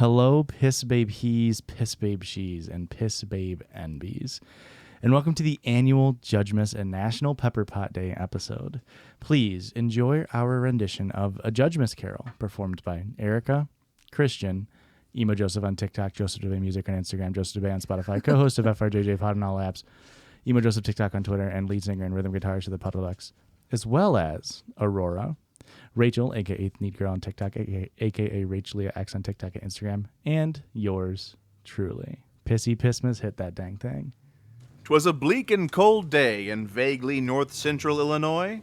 Hello, Piss Babe He's, Piss Babe She's, and Piss Babe NBs. And welcome to the annual Judgemas and National Pepper Pot Day episode. Please enjoy our rendition of a Judgemas Carol performed by Erica, Christian, Emo Joseph on TikTok, Joseph DeBay Music on Instagram, Joseph DeBay on Spotify, co-host of FRJJ Pod on all apps, Emo Joseph TikTok on Twitter, and lead singer and rhythm guitarist of the Puddle Ducks, as well as Aurora, Rachel, aka Neat Girl on TikTok, aka Rachelia X on TikTok and Instagram, and yours truly. Pissy Pissmas, hit that dang thing. 'Twas a bleak and cold day in vaguely north-central Illinois.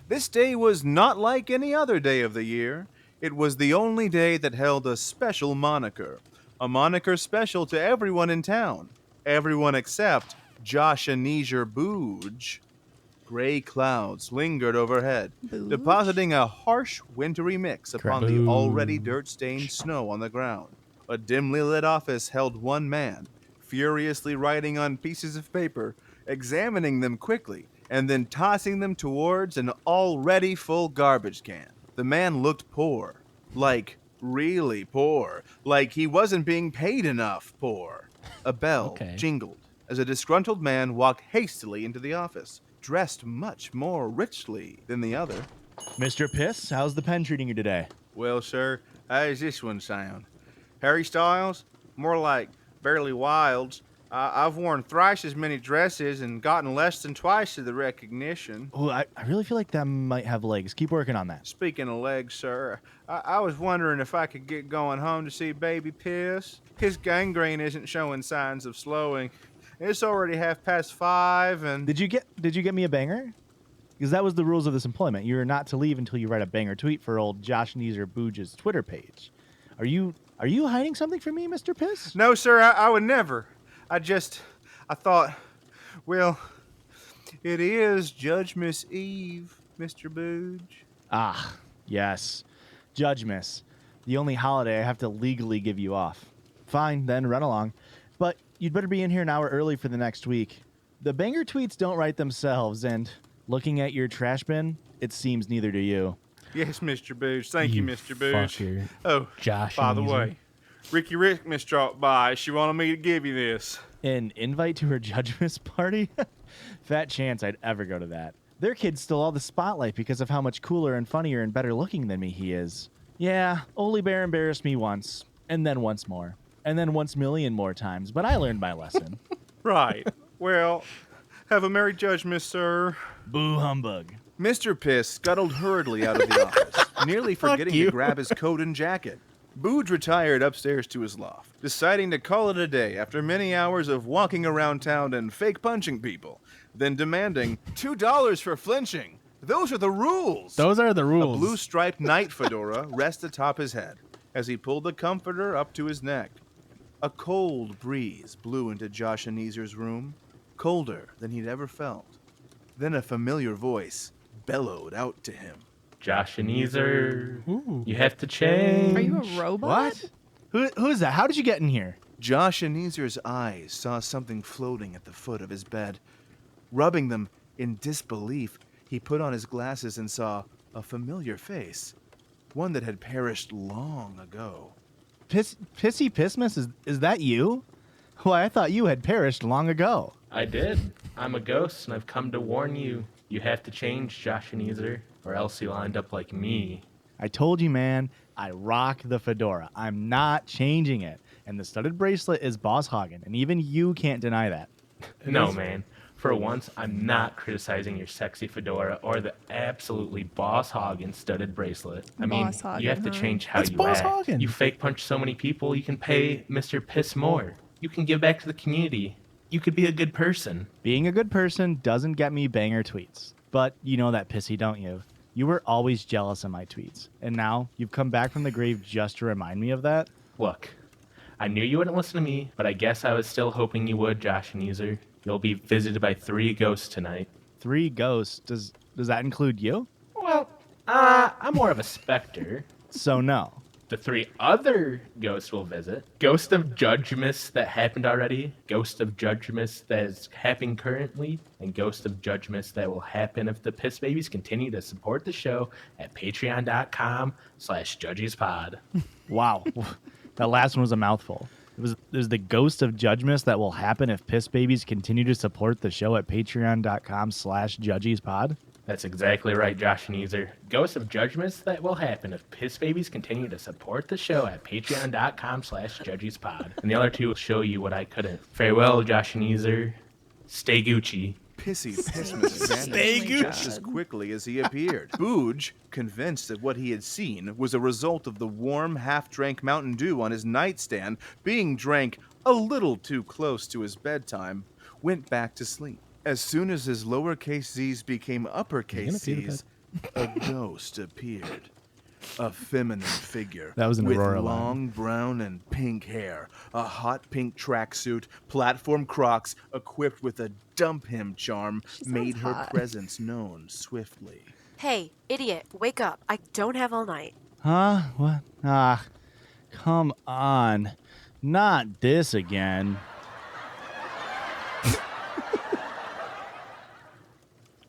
This day was not like any other day of the year. It was the only day that held a special moniker. A moniker special to everyone in town. Everyone except Josh Anesia Booge. Gray clouds lingered overhead, depositing a harsh, wintry mix upon the already dirt-stained snow on the ground. A dimly lit office held one man, furiously writing on pieces of paper, examining them quickly, and then tossing them towards an already full garbage can. The man looked poor. Like, really poor. Like he wasn't being paid enough poor. A bell jingled as a disgruntled man walked hastily into the office, dressed much more richly than the other. Mr. Piss, how's the pen treating you today? Well, sir, how's this one sound? Harry Styles? More like Barely Wilds. I've worn thrice as many dresses and gotten less than twice of the recognition. Oh, I really feel like that might have legs. Keep working on that. Speaking of legs, sir, I was wondering if I could get going home to see Baby Piss. His gangrene isn't showing signs of slowing. It's already 5:30, and... Did you get me a banger? Because that was the rules of this employment. You're not to leave until you write a banger tweet for old Josh Anesia Booge's Twitter page. Are you hiding something from me, Mr. Piss? No, sir, I would never. I thought, well, it is Judgemas Eve, Mr. Booge. Ah, yes. Judgemas. The only holiday I have to legally give you off. Fine, then run along. But you'd better be in here an hour early for the next week. The banger tweets don't write themselves, and looking at your trash bin, it seems neither do you. Yes, Mr. Booge. Thank you, Mr. Booge. Fucker. Oh, Josh by the Anesia. way, Ricky Rickmas dropped by. She wanted me to give you this. An invite to her Judgemas party? Fat chance I'd ever go to that. Their kid stole all the spotlight because of how much cooler and funnier and better looking than me he is. Yeah, Oli Bear embarrassed me once, and then once more, and then once million more times, but I learned my lesson. Right. Well, have a merry Judgemas, sir. Boo humbug. Mr. Piss scuttled hurriedly out of the office, nearly forgetting to grab his coat and jacket. Booge retired upstairs to his loft, deciding to call it a day after many hours of walking around town and fake punching people, then demanding $2 for flinching. Those are the rules. Those are the rules. A blue-striped night fedora rested atop his head as he pulled the comforter up to his neck. A cold breeze blew into Josh Anesia's room, colder than he'd ever felt. Then a familiar voice bellowed out to him. Josh Anesia, you have to change. Are you a robot? What? Who is that? How did you get in here? Josh Anesia's eyes saw something floating at the foot of his bed. Rubbing them in disbelief, he put on his glasses and saw a face, one that had perished long ago. Pissy Pissmas, is that you? Why, I thought you had perished long ago. I did. I'm a ghost, and I've come to warn you. You have to change, Josh Anesia, or else you'll end up like me. I told you, man, I rock the fedora. I'm not changing it. And the studded bracelet is boss hogging, and even you can't deny that. No, man. For once, I'm not criticizing your sexy fedora or the absolutely boss hogging studded bracelet. I mean, you have to change how That's you boss act. hogging. You fake punch so many people, you can pay Mr. Piss more. You can give back to the community. You could be a good person. Being a good person doesn't get me banger tweets. But you know that, Pissy, don't you? You were always jealous of my tweets. And now you've come back from the grave just to remind me of that? Look, I knew you wouldn't listen to me, but I guess I was still hoping you would, Josh Anesia. You'll be visited by 3 ghosts tonight. 3 ghosts? Does that include you? Well, I'm more of a specter. So no. The 3 other ghosts will visit. Ghost of Judgemas that happened already, Ghost of Judgemas that is happening currently, and Ghost of Judgemas that will happen if the Piss Babies continue to support the show at patreon.com/judgiespod. Wow. That last one was a mouthful. There's the ghost of Judgemas that will happen if piss babies continue to support the show at patreon.com/judgiespod. That's exactly right, Josh and Easer. Ghosts of Judgments that will happen if piss babies continue to support the show at patreon.com/judgiespod. And the other two will show you what I couldn't. Farewell, Josh and Easer. Stay Gucci. Pissy Pissmas vanished just as quickly as he appeared. Booge, convinced that what he had seen was a result of the warm, half-drank Mountain Dew on his nightstand being drank a little too close to his bedtime, went back to sleep. As soon as his lowercase z's became uppercase z's, a ghost appeared. A feminine figure That was an with Aurora line. long brown and pink hair, a hot pink tracksuit, platform Crocs, equipped with a dump him charm, made her presence known swiftly. Hey, idiot, wake up. I don't have all night. Huh? What? Ah, come on. Not this again.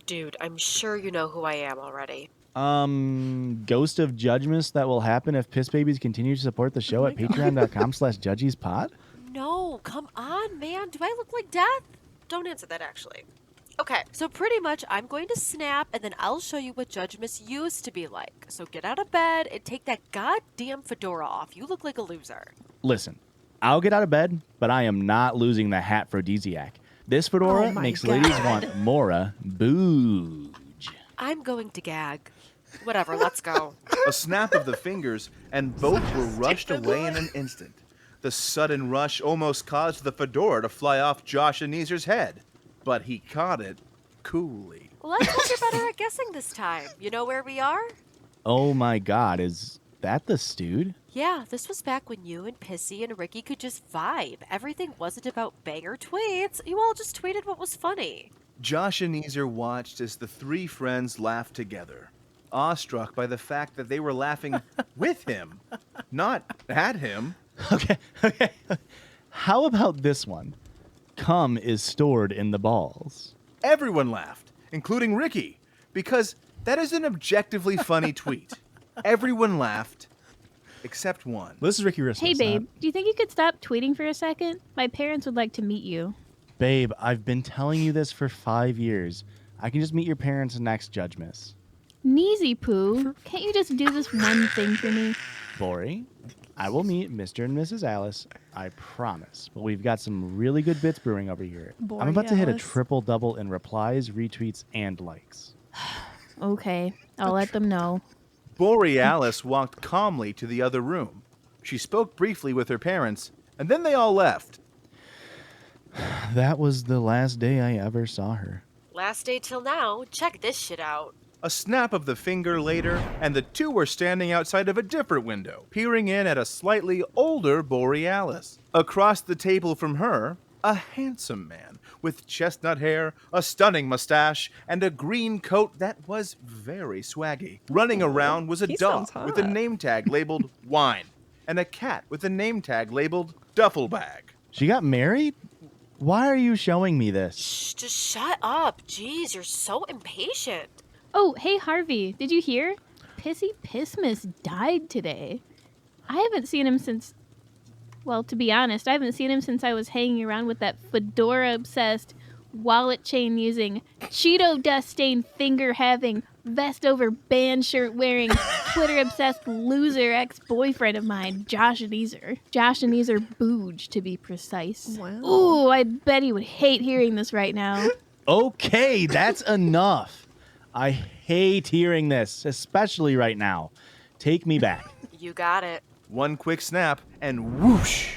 Dude, I'm sure you know who I am already. Ghost of Judgments that will happen if piss babies continue to support the show at patreon.com/judgiespod? No, come on, man. Do I look like death? Don't answer that, actually. Okay, so pretty much I'm going to snap, and then I'll show you what Judgemas used to be like. So get out of bed and take that goddamn fedora off. You look like a loser. Listen, I'll get out of bed, but I am not losing the hat-phrodisiac. This fedora Oh my makes God. ladies want Mora Booge. I'm going to gag. Whatever, let's go. A snap of the fingers, and both were rushed away in an instant. The sudden rush almost caused the fedora to fly off Josh and Easer's head, but he caught it coolly. Well, I thought you're better at guessing this time. You know where we are? Oh my God, is that the stewed? Yeah, this was back when you and Pissy and Ricky could just vibe. Everything wasn't about banger tweets. You all just tweeted what was funny. Josh and Easer watched as the three friends laughed together, awestruck by the fact that they were laughing with him, not at him. Okay. How about this one? Cum is stored in the balls. Everyone laughed, including Ricky, because that is an objectively funny tweet. Everyone laughed, except one. This is Ricky Rismus. Hey, babe, do you think you could stop tweeting for a second? My parents would like to meet you. Babe, I've been telling you this for 5 years. I can just meet your parents next Judgemas. Neezy Poo, can't you just do this one thing for me? Bori, I will meet Mr. and Mrs. Alice. I promise. But we've got some really good bits brewing over here. I'm about to hit a Borealis. triple-double in replies, retweets, and likes. Okay, I'll let them know. Borealis walked calmly to the other room. She spoke briefly with her parents, and then they all left. That was the last day I ever saw her. Last day till now. Check this shit out. A snap of the finger later, and the two were standing outside of a different window, peering in at a slightly older Borealis. Across the table from her, a handsome man with chestnut hair, a stunning mustache, and a green coat that was very swaggy. Running around was a he dog sounds with a hot. name tag labeled wine, and a cat with a name tag labeled duffel bag. She got married? Why are you showing me this? Shh, just shut up. Jeez, you're so impatient. Oh, hey, Harvey, did you hear? Pissy Pissmas died today. I haven't seen him since... Well, to be honest, I haven't seen him since I was hanging around with that fedora-obsessed, wallet chain-using, Cheeto dust-stained finger-having, vest-over-band shirt-wearing, Twitter-obsessed loser ex-boyfriend of mine, Josh and Easer. Josh and Easer Booge, to be precise. Wow. Ooh, I bet he would hate hearing this right now. Okay, that's enough. I hate hearing this, especially right now. Take me back. You got it. One quick snap, and whoosh!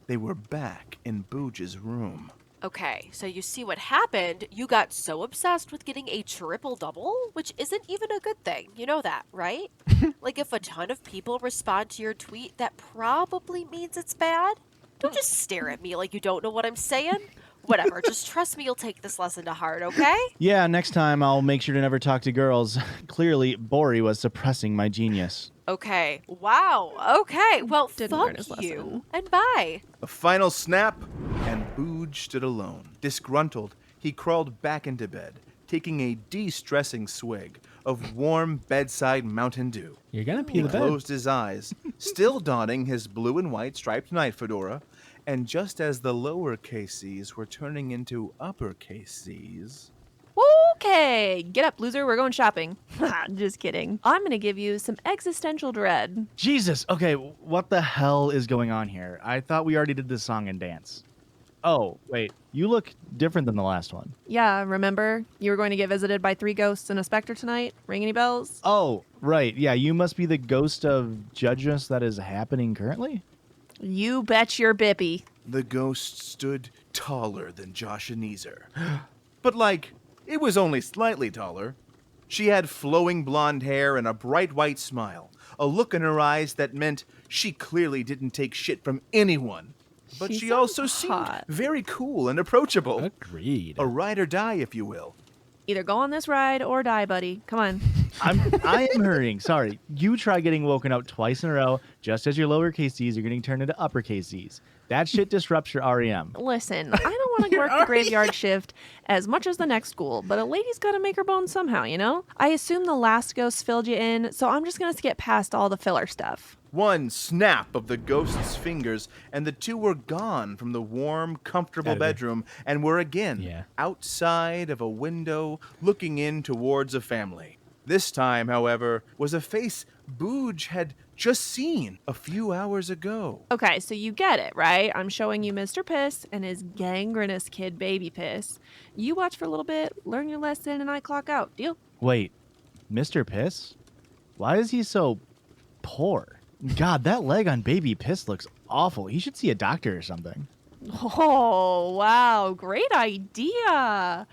They were back in Booge's room. Okay, so you see what happened? You got so obsessed with getting a triple-double, which isn't even a good thing. You know that, right? Like, if a ton of people respond to your tweet, that probably means it's bad. Don't just stare at me like you don't know what I'm saying. Whatever, just trust me, you'll take this lesson to heart, okay? Yeah, next time I'll make sure to never talk to girls. Clearly, Bori was suppressing my genius. Okay, wow, okay, well, Didn't learn fuck his you, lesson. and bye. A final snap, and Booge stood alone. Disgruntled, he crawled back into bed, taking a de-stressing swig, of warm bedside Mountain Dew. You're gonna pee He the bed. closed his eyes, still donning his blue and white striped night fedora, and just as the lowercase C's were turning into uppercase C's, Okay, get up, loser. We're going shopping. Just kidding. I'm going to give you some existential dread. Jesus. Okay, what the hell is going on here? I thought we already did this song and dance. Oh, wait. You look different than the last one. Yeah, remember? You were going to get visited by 3 ghosts and a specter tonight? Ring any bells? Oh, right. Yeah, you must be the ghost of Judgemas that is happening currently? You bet your bippy. the ghost stood taller than Josh and Ezer. But it was only slightly taller. She had flowing blonde hair and a bright white smile, a look in her eyes that meant she clearly didn't take shit from anyone. But she also seemed hot. very cool and approachable. Agreed. A ride or die, if you will. Either go on this ride or die, buddy. Come on. I am hurrying. Sorry. You try getting woken up twice in a row, just as your lowercase C's are getting turned into uppercase C's. That shit disrupts your REM. Listen, I don't want to work the graveyard shift as much as the next school, but a lady's got to make her bones somehow, you know? I assume the last ghost filled you in, so I'm just going to skip past all the filler stuff. One snap of the ghost's fingers, and the two were gone from the warm, comfortable bedroom and were again outside of a window looking in towards a family. This time, however, was a face Booj had just seen a few hours ago. Okay, so you get it, right? I'm showing you Mr. Piss and his gangrenous kid, Baby Piss. You watch for a little bit, learn your lesson, and I clock out. Deal? Wait, Mr. Piss? Why is he so poor? God, that leg on Baby Piss looks awful. He should see a doctor or something. Oh, wow. Great idea.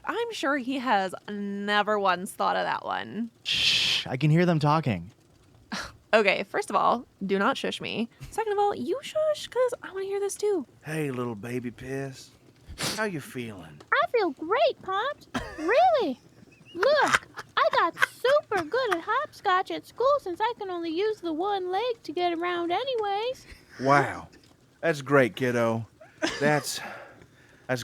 I'm sure he has never once thought of that one. Shh, I can hear them talking. Okay, first of all, do not shush me. Second of all, you shush, because I want to hear this too. Hey, little baby piss. How you feeling? I feel great, Pops. Really? Look, I got super good at hopscotch at school since I can only use the one leg to get around anyways. Wow. That's great, kiddo. That's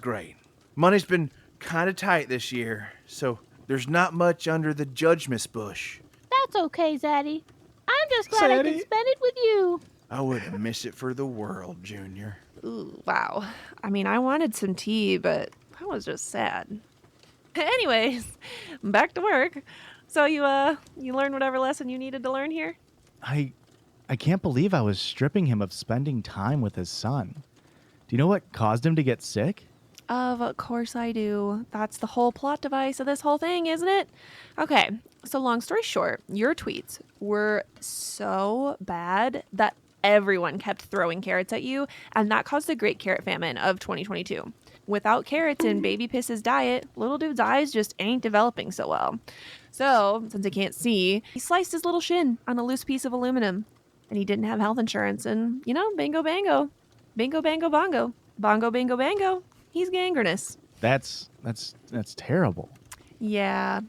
great. Money's been kind of tight this year, so there's not much under the Judgemas bush. That's okay, Zaddy. I'm just glad I can spend it with you. I wouldn't miss it for the world, Junior. Ooh, wow. I mean, I wanted some tea, but that was just sad. Anyways, back to work. So you learned whatever lesson you needed to learn here? I can't believe I was stripping him of spending time with his son. Do you know what caused him to get sick? Of course I do. That's the whole plot device of this whole thing, isn't it? Okay, so long story short, your tweets were so bad that everyone kept throwing carrots at you, and that caused the Great Carrot Famine of 2022. Without carrots in Baby Piss's diet, little dude's eyes just ain't developing so well. So, since he can't see, he sliced his little shin on a loose piece of aluminum. And he didn't have health insurance, and, bingo bango. Bingo bango bongo. Bongo bingo bango. He's gangrenous. That's terrible. Yeah.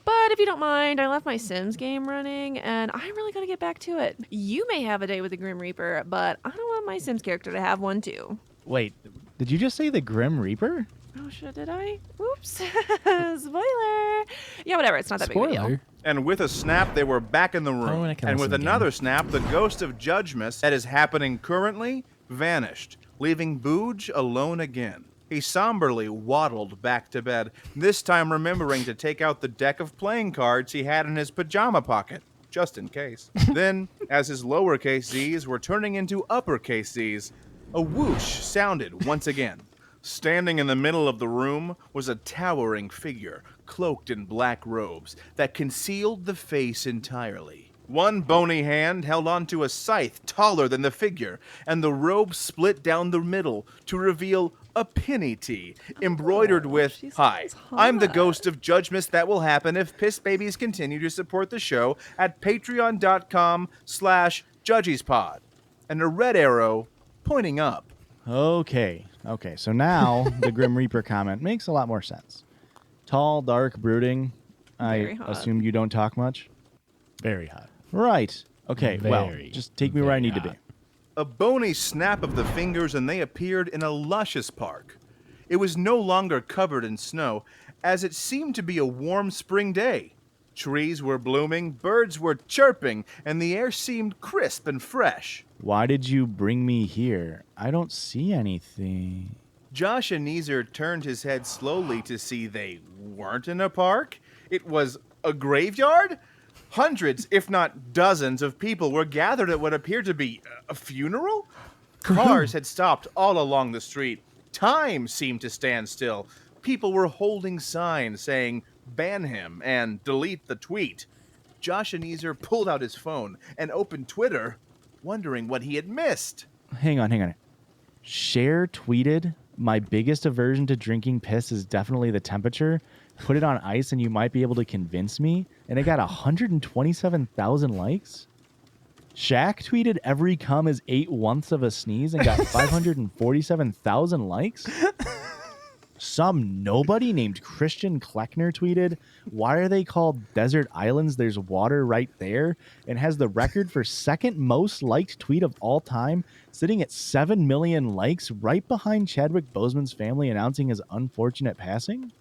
But if you don't mind, I left my Sims game running, and I really gotta get back to it. You may have a day with the Grim Reaper, but I don't want my Sims character to have one too. Wait, did you just say the Grim Reaper? Oh shit, did I? Oops. Spoiler. Yeah, whatever. It's not that big of a deal. And with a snap, they were back in the room. Oh, and I can And listen with again. another snap, the ghost of Judgemas that is happening currently vanished, leaving Booj alone again. He somberly waddled back to bed, this time remembering to take out the deck of playing cards he had in his pajama pocket, just in case. Then, as his lowercase z's were turning into uppercase z's, a whoosh sounded once again. Standing in the middle of the room was a towering figure, cloaked in black robes, that concealed the face entirely. One bony hand held onto a scythe taller than the figure, and the robe split down the middle to reveal a penny T, embroidered with, "Hi, I'm the ghost of Judgemas that will happen if Piss Babies continue to support the show at patreon.com/judgiespod," and a red arrow pointing up. Okay, so now the Grim Reaper comment makes a lot more sense. Tall, dark, brooding. Very I hot. assume you don't talk much? Very hot. Right. Okay, well, Very, just take me where I very need to be. hot. A bony snap of the fingers, and they appeared in a luscious park. It was no longer covered in snow, as it seemed to be a warm spring day. Trees were blooming, birds were chirping, and the air seemed crisp and fresh. Why did you bring me here? I don't see anything. Josh and Neezer turned his head slowly to see they weren't in a park. It was a graveyard. Hundreds, if not dozens, of people were gathered at what appeared to be a funeral. Cars had stopped all along the street. Time seemed to stand still. People were holding signs saying, "Ban him," and "Delete the tweet." Josh and Neezer pulled out his phone and opened Twitter, wondering what he had missed. Hang on. Cher tweeted, "My biggest aversion to drinking piss is definitely the temperature. Put it on ice and you might be able to convince me." And it got 127,000 likes. Shaq tweeted, "Every cum is 8/1 of a sneeze," and got 547,000 likes. Some nobody named Christian Kleckner tweeted, "Why are they called desert islands? There's water right there," and has the record for second most liked tweet of all time, sitting at 7 million likes, right behind Chadwick Boseman's family announcing his unfortunate passing.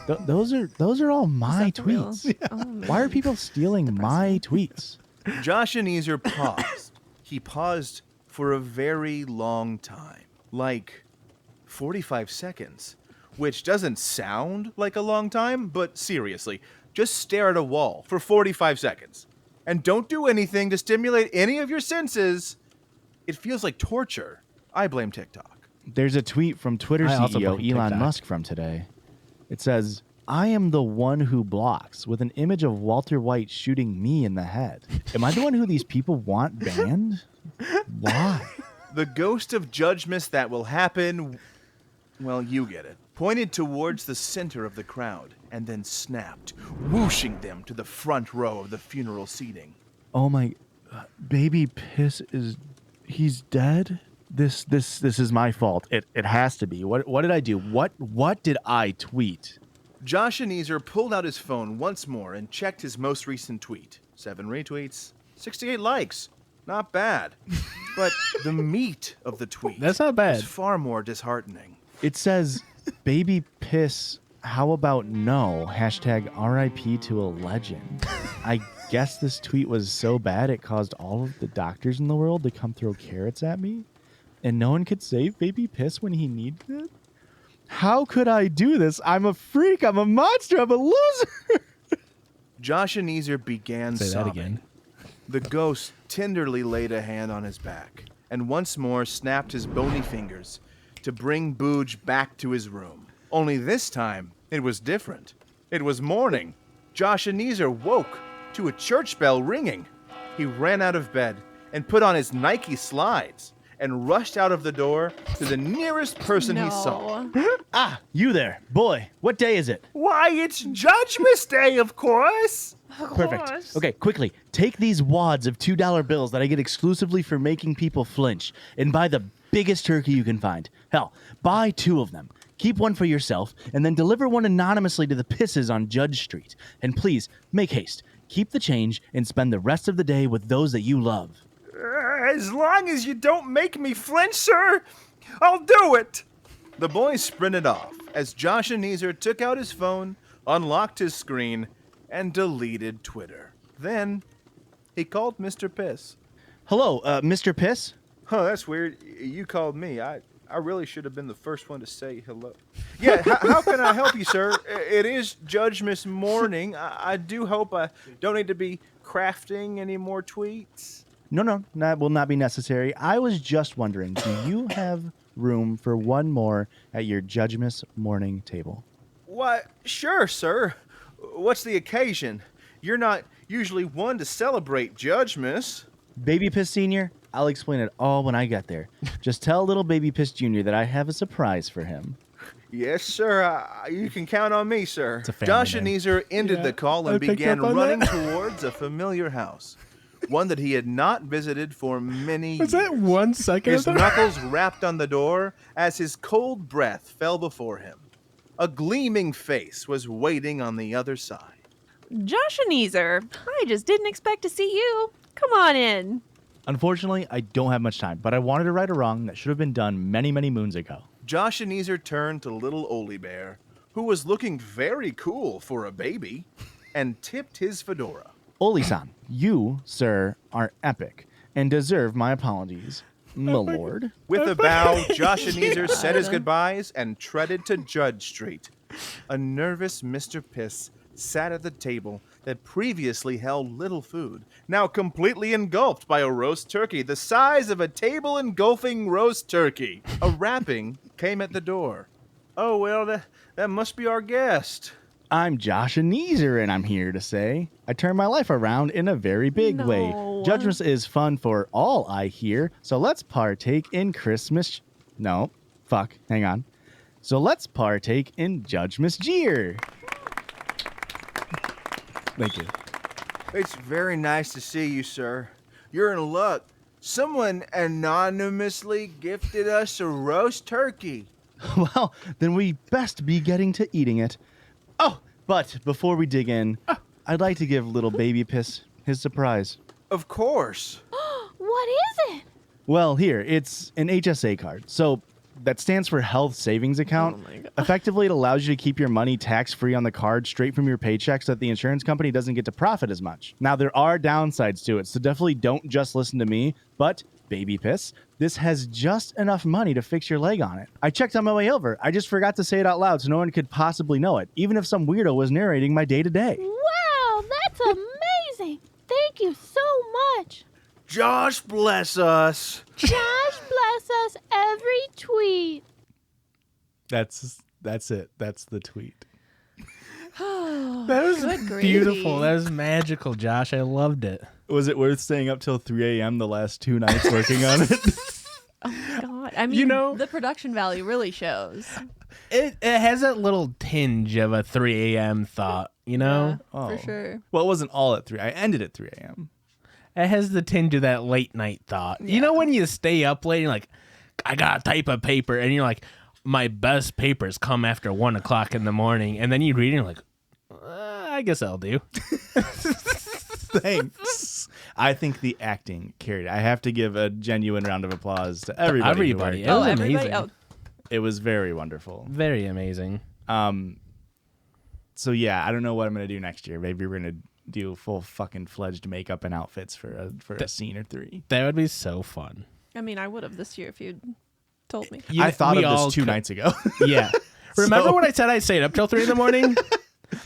Those are all my Is that the real- tweets. Oh, man. Why are people stealing my tweets? Josh and Neezer paused. He paused for a very long time, like 45 seconds, which doesn't sound like a long time, but seriously, just stare at a wall for 45 seconds. And don't do anything to stimulate any of your senses. It feels like torture. I blame TikTok. There's a tweet from Twitter I also CEO blame Elon TikTok. Musk from today. It says, "I am the one who blocks," with an image of Walter White shooting me in the head. Am I the one who these people want banned? Why? The ghost of Judgemas that will happen, well, you get it, pointed towards the center of the crowd and then snapped, whooshing them to the front row of the funeral seating. Oh my, baby piss he's dead? This is my fault. It has to be. What did I do? What did I tweet? Josh and Neezer pulled out his phone once more and checked his most recent tweet. 7 retweets, 68 likes. Not bad. But the meat of the tweet That's not bad. is far more disheartening. It says, "Baby piss, how about no? #RIP to a legend." I guess this tweet was so bad it caused all of the doctors in the world to come throw carrots at me, and no one could save baby piss when he needed it. How could I do this? I'm a freak. I'm a monster. I'm a loser. Josh and Neezer began Say that sobbing. again. The ghost tenderly laid a hand on his back and once more snapped his bony fingers to bring Booj back to his room. Only this time, it was different. It was morning. Josh and Neezer woke to a church bell ringing. He ran out of bed and put on his Nike slides and rushed out of the door to the nearest person he saw. Ah, you there. Boy, what day is it? Why, it's Judgemas Day, of course! Perfect. Okay, quickly, take these wads of $2 bills that I get exclusively for making people flinch and buy the biggest turkey you can find. Hell, buy 2 of them. Keep one for yourself, and then deliver one anonymously to the pisses on Judge Street. And please, make haste. Keep the change and spend the rest of the day with those that you love. As long as you don't make me flinch, sir, I'll do it! The boy sprinted off as Josh and Neezer took out his phone, unlocked his screen, and deleted Twitter. Then, he called Mr. Piss. Hello, Mr. Piss? Oh, that's weird. You called me. I really should have been the first one to say hello. Yeah, how can I help you, sir? It is Judgemas morning. I do hope I don't need to be crafting any more tweets. No, that will not be necessary. I was just wondering, do you have room for one more at your Judgemas morning table? Why, sure, sir. What's the occasion? You're not usually one to celebrate Judgemas. Baby Piss Senior, I'll explain it all when I get there. Just tell little Baby Piss Junior that I have a surprise for him. Yes, sir. You can count on me, sir. It's a family Josh and name. Neezer ended Yeah, the call I and picked began up on running that. towards a familiar house, one that he had not visited for many Was years. that 1 second? His knuckles rapped on the door as his cold breath fell before him. A gleaming face was waiting on the other side. Josh and Neezer, I just didn't expect to see you. Come on in. Unfortunately, I don't have much time, but I wanted to right a wrong that should have been done many, many moons ago. Josh and Neezer turned to little Olie Bear, who was looking very cool for a baby. and tipped his fedora. Oli-san, you, sir, are epic and deserve my apologies, my lord. With a bow, Josh Aneezer said his goodbyes and treaded to Judge Street. A nervous Mr. Piss sat at the table that previously held little food, now completely engulfed by a roast turkey the size of a table engulfing roast turkey. A rapping came at the door. Oh, well, that must be our guest. I'm Josh Aneezer, and I'm here to say I turned my life around in a very big way. No. Judgmas is fun for all, I hear, so let's partake in Christmas... No, fuck, hang on. So let's partake in Judgmas Jeer. Thank you. It's very nice to see you, sir. You're in luck. Someone anonymously gifted us a roast turkey. Well, then we best be getting to eating it. Oh, but before we dig in, I'd like to give little baby Piss his surprise. Of course. What is it? Well, here, it's an HSA card. So that stands for Health Savings Account. Oh my God. Effectively, it allows you to keep your money tax-free on the card straight from your paycheck so that the insurance company doesn't get to profit as much. Now, there are downsides to it, so definitely don't just listen to me, but baby Piss, this has just enough money to fix your leg on it. I checked on my way over. I just forgot to say it out loud so no one could possibly know it, even if some weirdo was narrating my day-to-day. Wow, that's amazing. Thank you so much. Josh bless us. Josh bless us every tweet. That's it. That's the tweet. That was Good gravy. beautiful. That was magical, Josh. I loved it. Was it worth staying up till 3 a.m. the last 2 nights working on it? Oh my God. I mean, the production value really shows. It has that little tinge of a 3 a.m. thought, you know? Yeah, for sure. Well, it wasn't all at 3. I ended at 3 a.m. It has the tinge of that late night thought. You know when you stay up late and you're like, I gotta type a paper, and you're like, my best papers come after 1 o'clock in the morning, and then you read it and you're like, I guess I'll do. Thanks. I think the acting carried it. I have to give a genuine round of applause to everybody. who worked It on was everybody? amazing. Oh, it. It was very wonderful. Very amazing. So yeah, I don't know what I'm gonna do next year. Maybe we're gonna do full fucking fledged makeup and outfits for a scene or 3. That would be so fun. I mean, I would have this year if you'd told me. I thought we of all this 2 could- nights ago. Yeah. Remember So- when I said I'd stay up till 3 in the morning?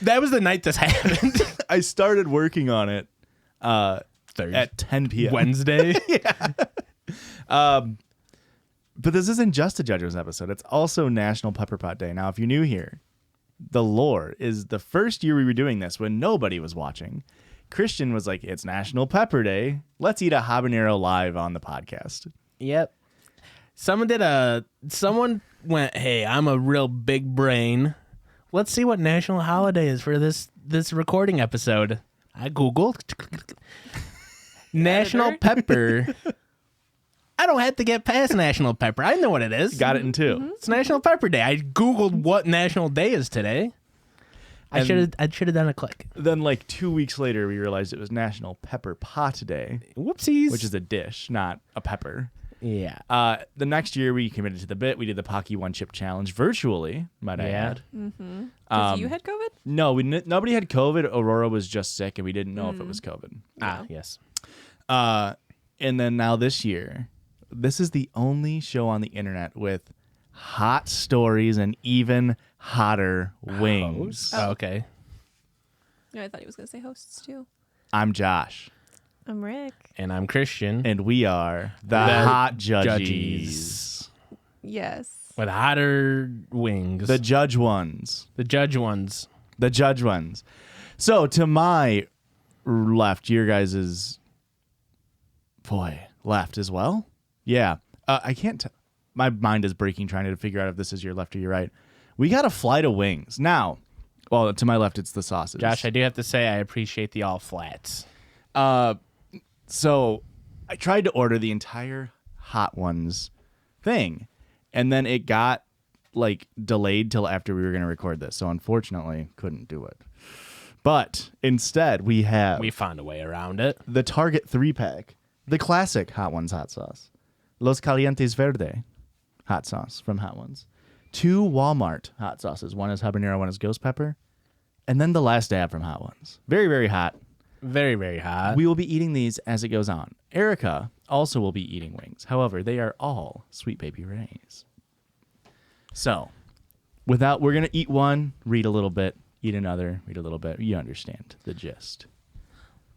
That was the night this happened. I started working on it Thursday. at 10 p.m. Wednesday. But this isn't just a Judges episode. It's also National Pepper Pot Day. Now, if you're new here, the lore is the first year we were doing this when nobody was watching. Christian was like, it's National Pepper Day. Let's eat a habanero live on the podcast. Yep. Someone went, hey, I'm a real big brain. Let's see what national holiday is for this recording episode. I Googled. National Pepper. I don't have to get past National Pepper. I know what it is. Got it in 2. It's National Pepper Day. I Googled what national day is today. I should have done a click. Then, like 2 weeks later, we realized it was National Pepper Pot Day, Whoopsies. which is a dish, not a pepper. Yeah. The next year, we committed to the bit. We did the Pocky One Chip Challenge virtually, might I Yeah. add. Because you had COVID? No, nobody had COVID. Aurora was just sick, and we didn't know if it was COVID. Yes. And then now this year, this is the only show on the internet with hot stories and even hotter wings. Oh, okay. Yeah, I thought he was going to say hosts too. I'm Josh, I'm Rick. And I'm Christian. and we are the Hot Judgies. Yes. With hotter wings. The judge ones. The judge ones. The judge ones. So to my left, your guys' left as well? Yeah. I can't my mind is breaking trying to figure out if this is your left or your right. We got a flight of wings. Now, well, to my left, it's the sauces. Josh, I do have to say I appreciate the all flats. So I tried to order the entire Hot Ones thing, and then it got like delayed till after we were going to record this. So unfortunately, couldn't do it. But instead, we have We found a way around it. the Target 3-pack, the classic Hot Ones hot sauce, Los Calientes Verde hot sauce from Hot Ones, 2 Walmart hot sauces. One is habanero, one is ghost pepper. And then the last dab from Hot Ones. Very, very hot. Very, very hot. We will be eating these as it goes on. Erica also will be eating wings. However, they are all Sweet Baby Ray's. So, we're going to eat one, read a little bit, eat another, read a little bit. You understand the gist.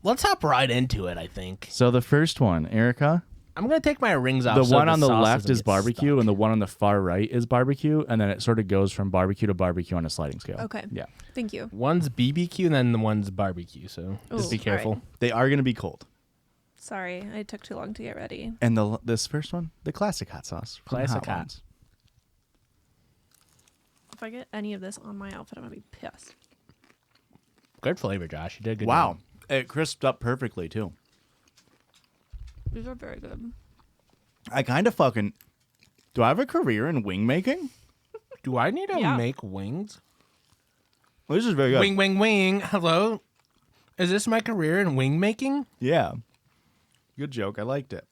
Let's hop right into it, I think. So the first one, Erica, I'm going to take my rings off. the so one on the sauce left doesn't is get barbecue, stuck. and the one on the far right is barbecue, and then it sort of goes from barbecue to barbecue on a sliding scale. Okay. Yeah. Thank you. One's BBQ and then the one's barbecue, so just be Ooh, careful. alright. They are going to be cold. Sorry, I took too long to get ready. And this first one, the classic hot sauce. from Classic hot. Ones. If I get any of this on my outfit, I'm gonna be pissed. Good flavor, Josh. You did a good. Wow. job. It crisped up perfectly, too. These are very good. I kind of fucking... Do I have a career in wing making? Do I need to Yeah. make wings? Well, this is very good. Wing, wing, wing. Hello? Is this my career in wing making? Yeah. Good joke. I liked it.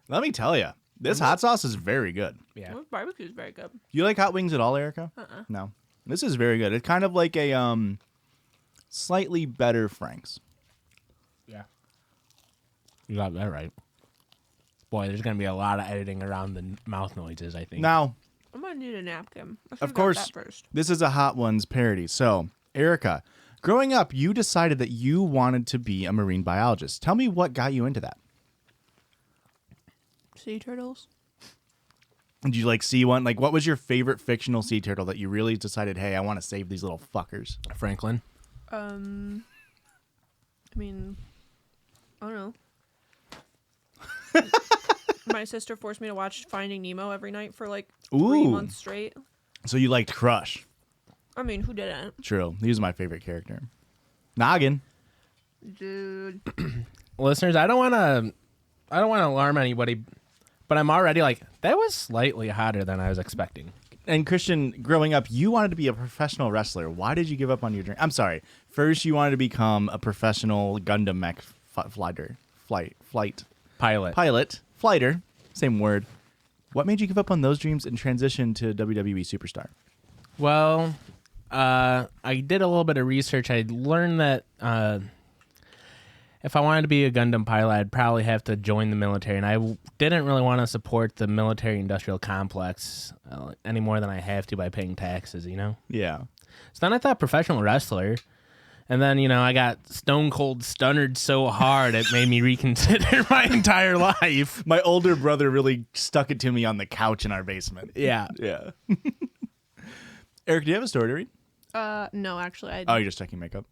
Let me tell you, this hot sauce is very good. Yeah. Well, barbecue is very good. You like hot wings at all, Erica? No. This is very good. It's kind of like a slightly better Frank's. Yeah. You got that right. Boy, there's going to be a lot of editing around the mouth noises, I think. Now, I'm gonna need a napkin. I of should've got course, that first. this is a Hot Ones parody. So, Erica, growing up, you decided that you wanted to be a marine biologist. Tell me what got you into that. Sea turtles. Did you see one? What was your favorite fictional sea turtle that you really decided, hey, I want to save these little fuckers? Franklin. I mean, I don't know. My sister forced me to watch Finding Nemo every night for 3 Ooh. months straight. So you liked Crush. I mean, who didn't? True. He was my favorite character. Noggin. Dude. Listeners, I don't want to alarm anybody, but I'm already that was slightly hotter than I was expecting. And Christian, growing up, you wanted to be a professional wrestler. Why did you give up on your dream? I'm sorry. First, you wanted to become a professional Gundam mech fighter, same word. What made you give up on those dreams and transition to WWE superstar? Well, I did a little bit of research. I learned that if I wanted to be a Gundam pilot, I'd probably have to join the military, and I didn't really want to support the military-industrial complex any more than I have to by paying taxes, Yeah. So then I thought professional wrestler, and then, I got stone cold stunnered so hard it made me reconsider my entire life. My older brother really stuck it to me on the couch in our basement. Yeah. Yeah. Eric, do you have a story to read? No, actually, Oh, you're just checking makeup?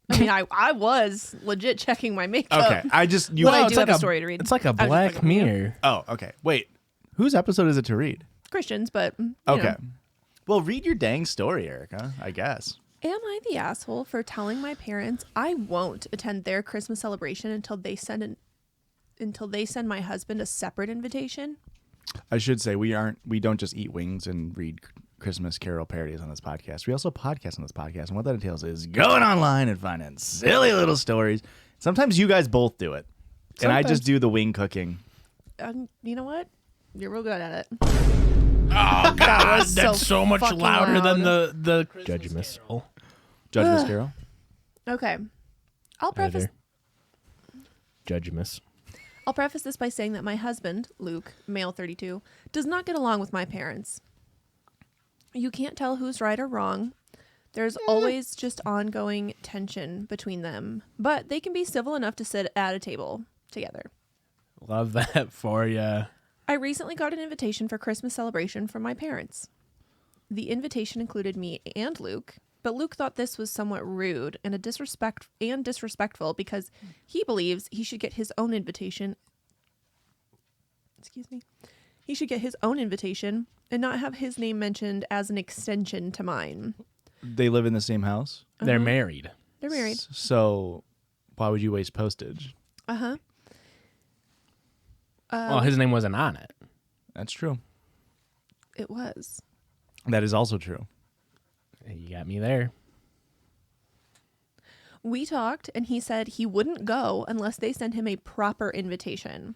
I mean, I was legit checking my makeup. Okay. I just... you. But I Well, do it's have like a story to read. It's like a I was just Black looking at you. Mirror. Oh, okay. Wait. Whose episode is it to read? Christians, but you Okay. know. Well, read your dang story, Erica, I guess. Am I the asshole for telling my parents I won't attend their Christmas celebration until they send my husband a separate invitation? I should say we don't just eat wings and read Christmas Carol parodies on this podcast. We also podcast on this podcast, and what that entails is going online and finding silly little stories. Sometimes you guys both do it, and I just do the wing cooking. You know what? You're real good at it. Oh, God, was that's so so much fucking louder than loud. the Judgemas. Judgemas Carol. Okay. I'll preface Judgemas. this by saying that my husband, Luke, male 32, does not get along with my parents. You can't tell who's right or wrong. There's always just ongoing tension between them, but they can be civil enough to sit at a table together. Love that for ya. I recently got an invitation for Christmas celebration from my parents. The invitation included me and Luke, but Luke thought this was somewhat rude and disrespectful because he believes he should get his own invitation. Excuse me. He should get his own invitation and not have his name mentioned as an extension to mine. They live in the same house, They're married. They're married. so why would you waste postage? Uh-huh. Well, his name wasn't on it. That's true. It was. That is also true. You got me there. We talked, and he said he wouldn't go unless they sent him a proper invitation.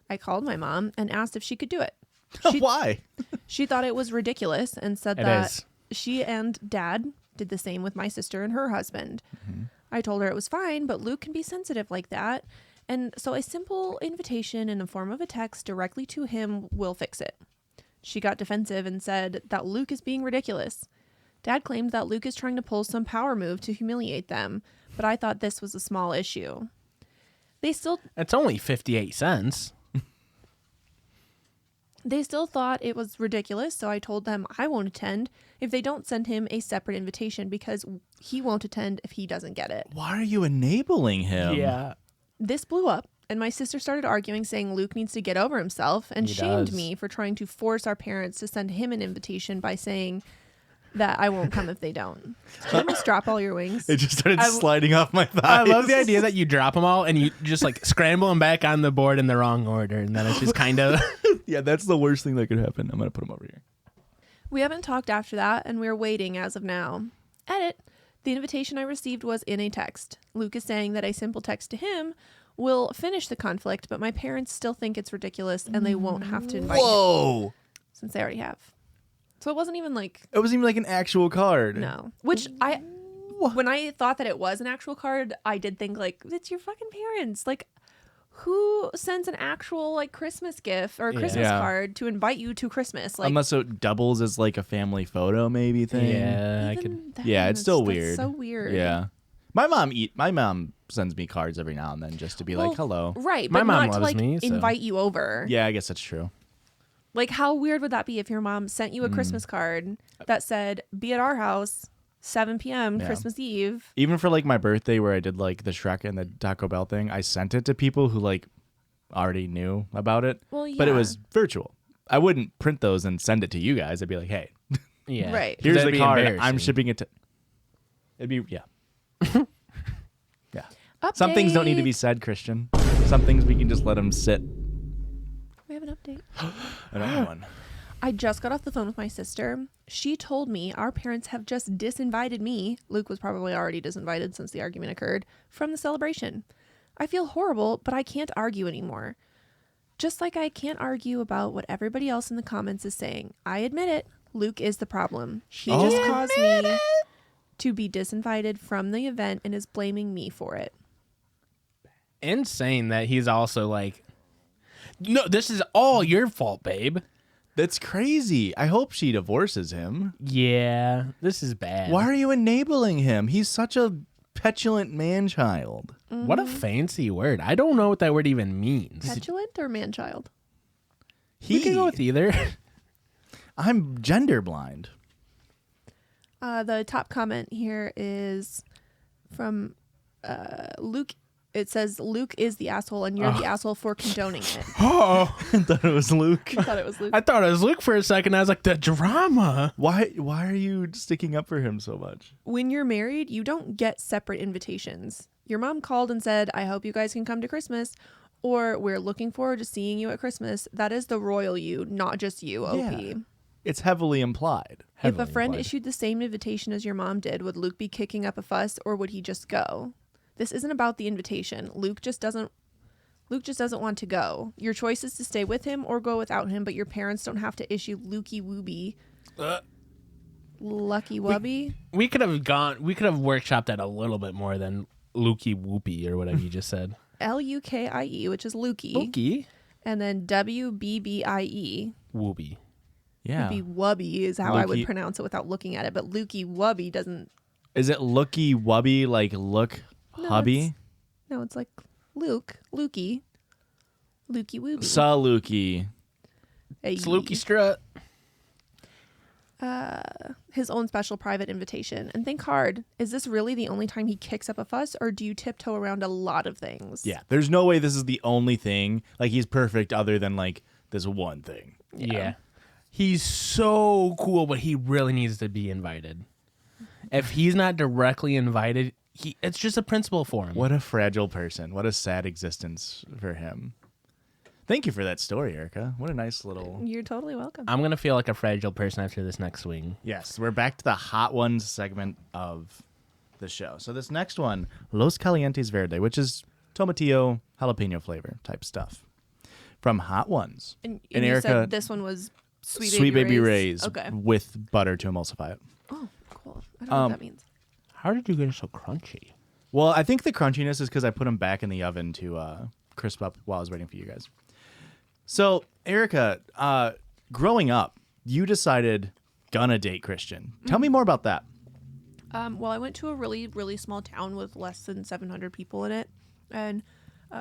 I called my mom and asked if she could do it. Why? She thought it was ridiculous and said It that is. she and dad Did the same with my sister and her husband. I told her it was fine, but Luke can be sensitive like that. And so a simple invitation in the form of a text directly to him will fix it. She got defensive and said that Luke is being ridiculous. Dad claimed that Luke is trying to pull some power move to humiliate them, but I thought this was a small issue. It's only 58 cents. They still thought it was ridiculous, so I told them I won't attend if they don't send him a separate invitation because he won't attend if he doesn't get it. Why are you enabling him? Yeah. This blew up, and my sister started arguing, saying Luke needs to get over himself, and He shamed does. me for trying to force our parents to send him an invitation by saying that I won't come if they don't. Did you almost drop all your wings? It just started sliding off my thighs. I love the idea that you drop them all and you just like scramble them back on the board in the wrong order. And then it's just kind of. Yeah, that's the worst thing that could happen. I'm going to put them over here. We haven't talked after that, and we're waiting as of now. Edit. The invitation I received was in a text. Luke is saying that a simple text to him will finish the conflict, but my parents still think it's ridiculous and they won't have to invite him Whoa. since they already have. So it wasn't even like, It wasn't even like an actual card. no. Which when I thought that it was an actual card, I did think like, it's your fucking parents. Like, who sends an actual like Christmas gift or a Christmas Yeah. card to invite you to Christmas? Like, Unless it doubles as like a family photo maybe thing. Yeah, I even could. then, Yeah, it's still that's weird. so weird. Yeah. My mom sends me cards every now and then just to be like, hello. Right, My but mom not to loves like me, so- invite you over. Yeah, I guess that's true. Like, how weird would that be if your mom sent you a Mm. Christmas card that said, be at our house, 7 p.m. Yeah. Christmas Eve? Even for like my birthday where I did like the Shrek and the Taco Bell thing, I sent it to people who like already knew about it. Well, But it yeah. was virtual. I wouldn't print those and send it to you guys. I'd be like, hey, Yeah. Right. here's That'd the be card. I'm embarrassing. shipping it to. It'd be, yeah. Yeah. Some things don't need to be said, Christian. Some things we can just let them sit. We have an update. Another one. I just got off the phone with my sister. She told me our parents have just disinvited me. Luke was probably already disinvited since the argument occurred from the celebration. I feel horrible, but I can't argue anymore. Just like I can't argue about what everybody else in the comments is saying. I admit it. Luke is the problem. He just caused me to be disinvited from the event and is blaming me for it. Insane that he's also like, no, this is all your fault, babe. That's crazy. I hope she divorces him. Yeah, this is bad. Why are you enabling him? He's such a petulant man-child. What a fancy word. I don't know what that word even means. Petulant or man-child? We can go with either. I'm gender blind. The top comment here is from Luke. It says, Luke is the asshole and you're the asshole for condoning it. Oh, I thought it was Luke. I thought it was Luke. I thought it was Luke for a second. I was like, the drama. Why are you sticking up for him so much? When you're married, you don't get separate invitations. Your mom called and said, I hope you guys can come to Christmas, or we're looking forward to seeing you at Christmas. That is the royal you, not just you, OP. Yeah. It's heavily implied. If a friend issued the same invitation as your mom did, would Luke be kicking up a fuss or would he just go? This isn't about the invitation. Luke just doesn't want to go. Your choice is to stay with him or go without him, but your parents don't have to issue Lukey Wooby. Lucky Wubby? We could have workshopped that a little bit more than Lukey Whoopie or whatever you just said. Lukie, which is Lukey. Lukey. And then WBBIE. Whoopie. Yeah. Maybe Wubby is how I would Lukey. pronounce it without looking at it, but Lukey Wubby doesn't. Is it looky wubby like look No, hubby? it's like Lukey Wooby. Saw Lukey. It's Lukey Strut. His own special private invitation. And think hard. Is this really the only time he kicks up a fuss, or do you tiptoe around a lot of things? Yeah. There's no way this is the only thing. Like he's perfect other than like this one thing. Yeah. He's so cool, but he really needs to be invited. If he's not directly invited, it's just a principle for him. What a fragile person. What a sad existence for him. Thank you for that story, Erica. What a nice little... You're totally welcome. I'm going to feel like a fragile person after this next swing. Yes, we're back to the Hot Ones segment of the show. So this next one, Los Calientes Verde, which is tomatillo, jalapeno flavor type stuff. From Hot Ones. And And you Erica, said this one was Sweet Baby Baby Ray's Okay. with butter to emulsify it. Oh, cool. I don't know what that means. How did you get it so crunchy? Well, I think the crunchiness is because I put them back in the oven to crisp up while I was waiting for you guys. So, Erica, growing up, you decided gonna date Christian. Tell me more about that. Well, I went to a really, really small town with less than 700 people in it, and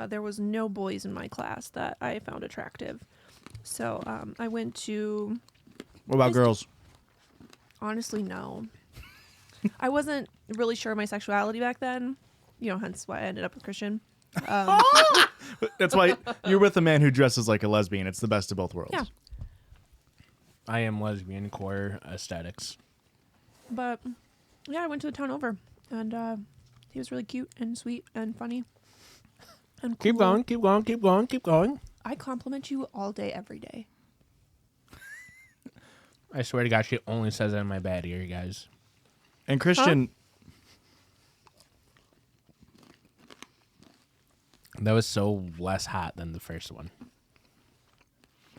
there was no boys in my class that I found attractive. So I went to... What about girls? Honestly, no. I wasn't really sure of my sexuality back then, hence why I ended up with Christian. That's why you're with a man who dresses like a lesbian. It's the best of both worlds. Yeah. I am lesbian core aesthetics. But, yeah, I went to the town over, and he was really cute and sweet and funny and cool. Keep going, keep going, keep going, keep going. I compliment you all day, every day. I swear to God, she only says that in my bad ear, guys. And Christian... That was so less hot than the first one.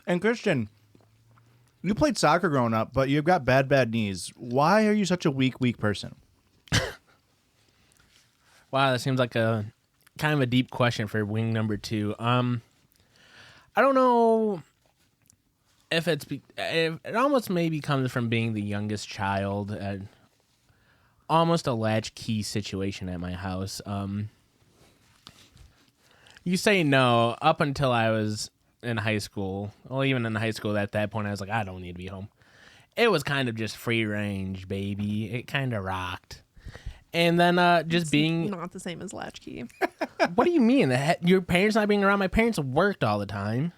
And Christian, you played soccer growing up, but you've got bad knees. Why are you such a weak person? Wow, that seems like a kind of a deep question for wing number 2. I don't know if it almost maybe comes from being the youngest child, almost a latchkey situation at my house. You say no up until I was in high school. Well, even in high school at that point, I was like, I don't need to be home. It was kind of just free range, baby. It kind of rocked. And then just being... Not the same as latchkey. What do you mean? Your parents not being around? My parents worked all the time.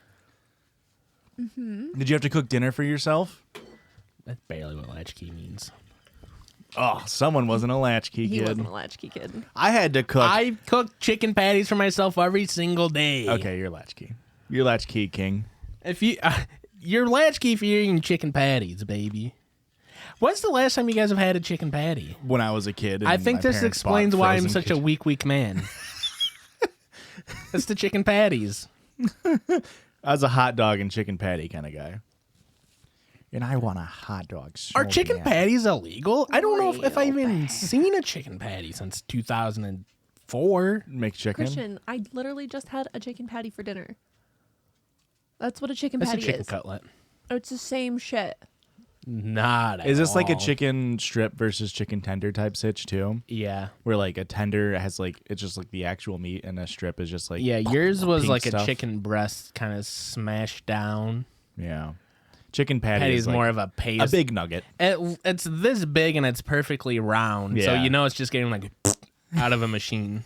Mm-hmm. Did you have to cook dinner for yourself? That's barely what latchkey means. Oh, someone wasn't a latchkey He kid. wasn't a latchkey kid. I had to cook. I cook chicken patties for myself every single day. Okay, you're latchkey. You're latchkey king. If you're latchkey for eating chicken patties, baby. When's the last time you guys have had a chicken patty? When I was a kid. I and think my this parents explains bought why I'm frozen such a kitchen- weak man. It's the chicken patties. I was a hot dog and chicken patty kind of guy. And I want a hot dog. So Are chicken bad. patties illegal? I don't know if I've Real even seen a chicken patty since 2004. Make chicken? Christian, I literally just had a chicken patty for dinner. That's what a chicken That's a patty chicken is. cutlet. It's the same shit. Not at Is this like a all. chicken strip versus chicken tender type sitch too? Yeah. Where like a tender has like it's just like the actual meat and a strip is just like Yeah, yours was pink like stuff. a chicken breast kind of smashed down. Yeah. Chicken patty Patty is is like more of a paste. a big nugget. It's this big and it's perfectly round, so Yeah. you know it's just getting like out of a machine.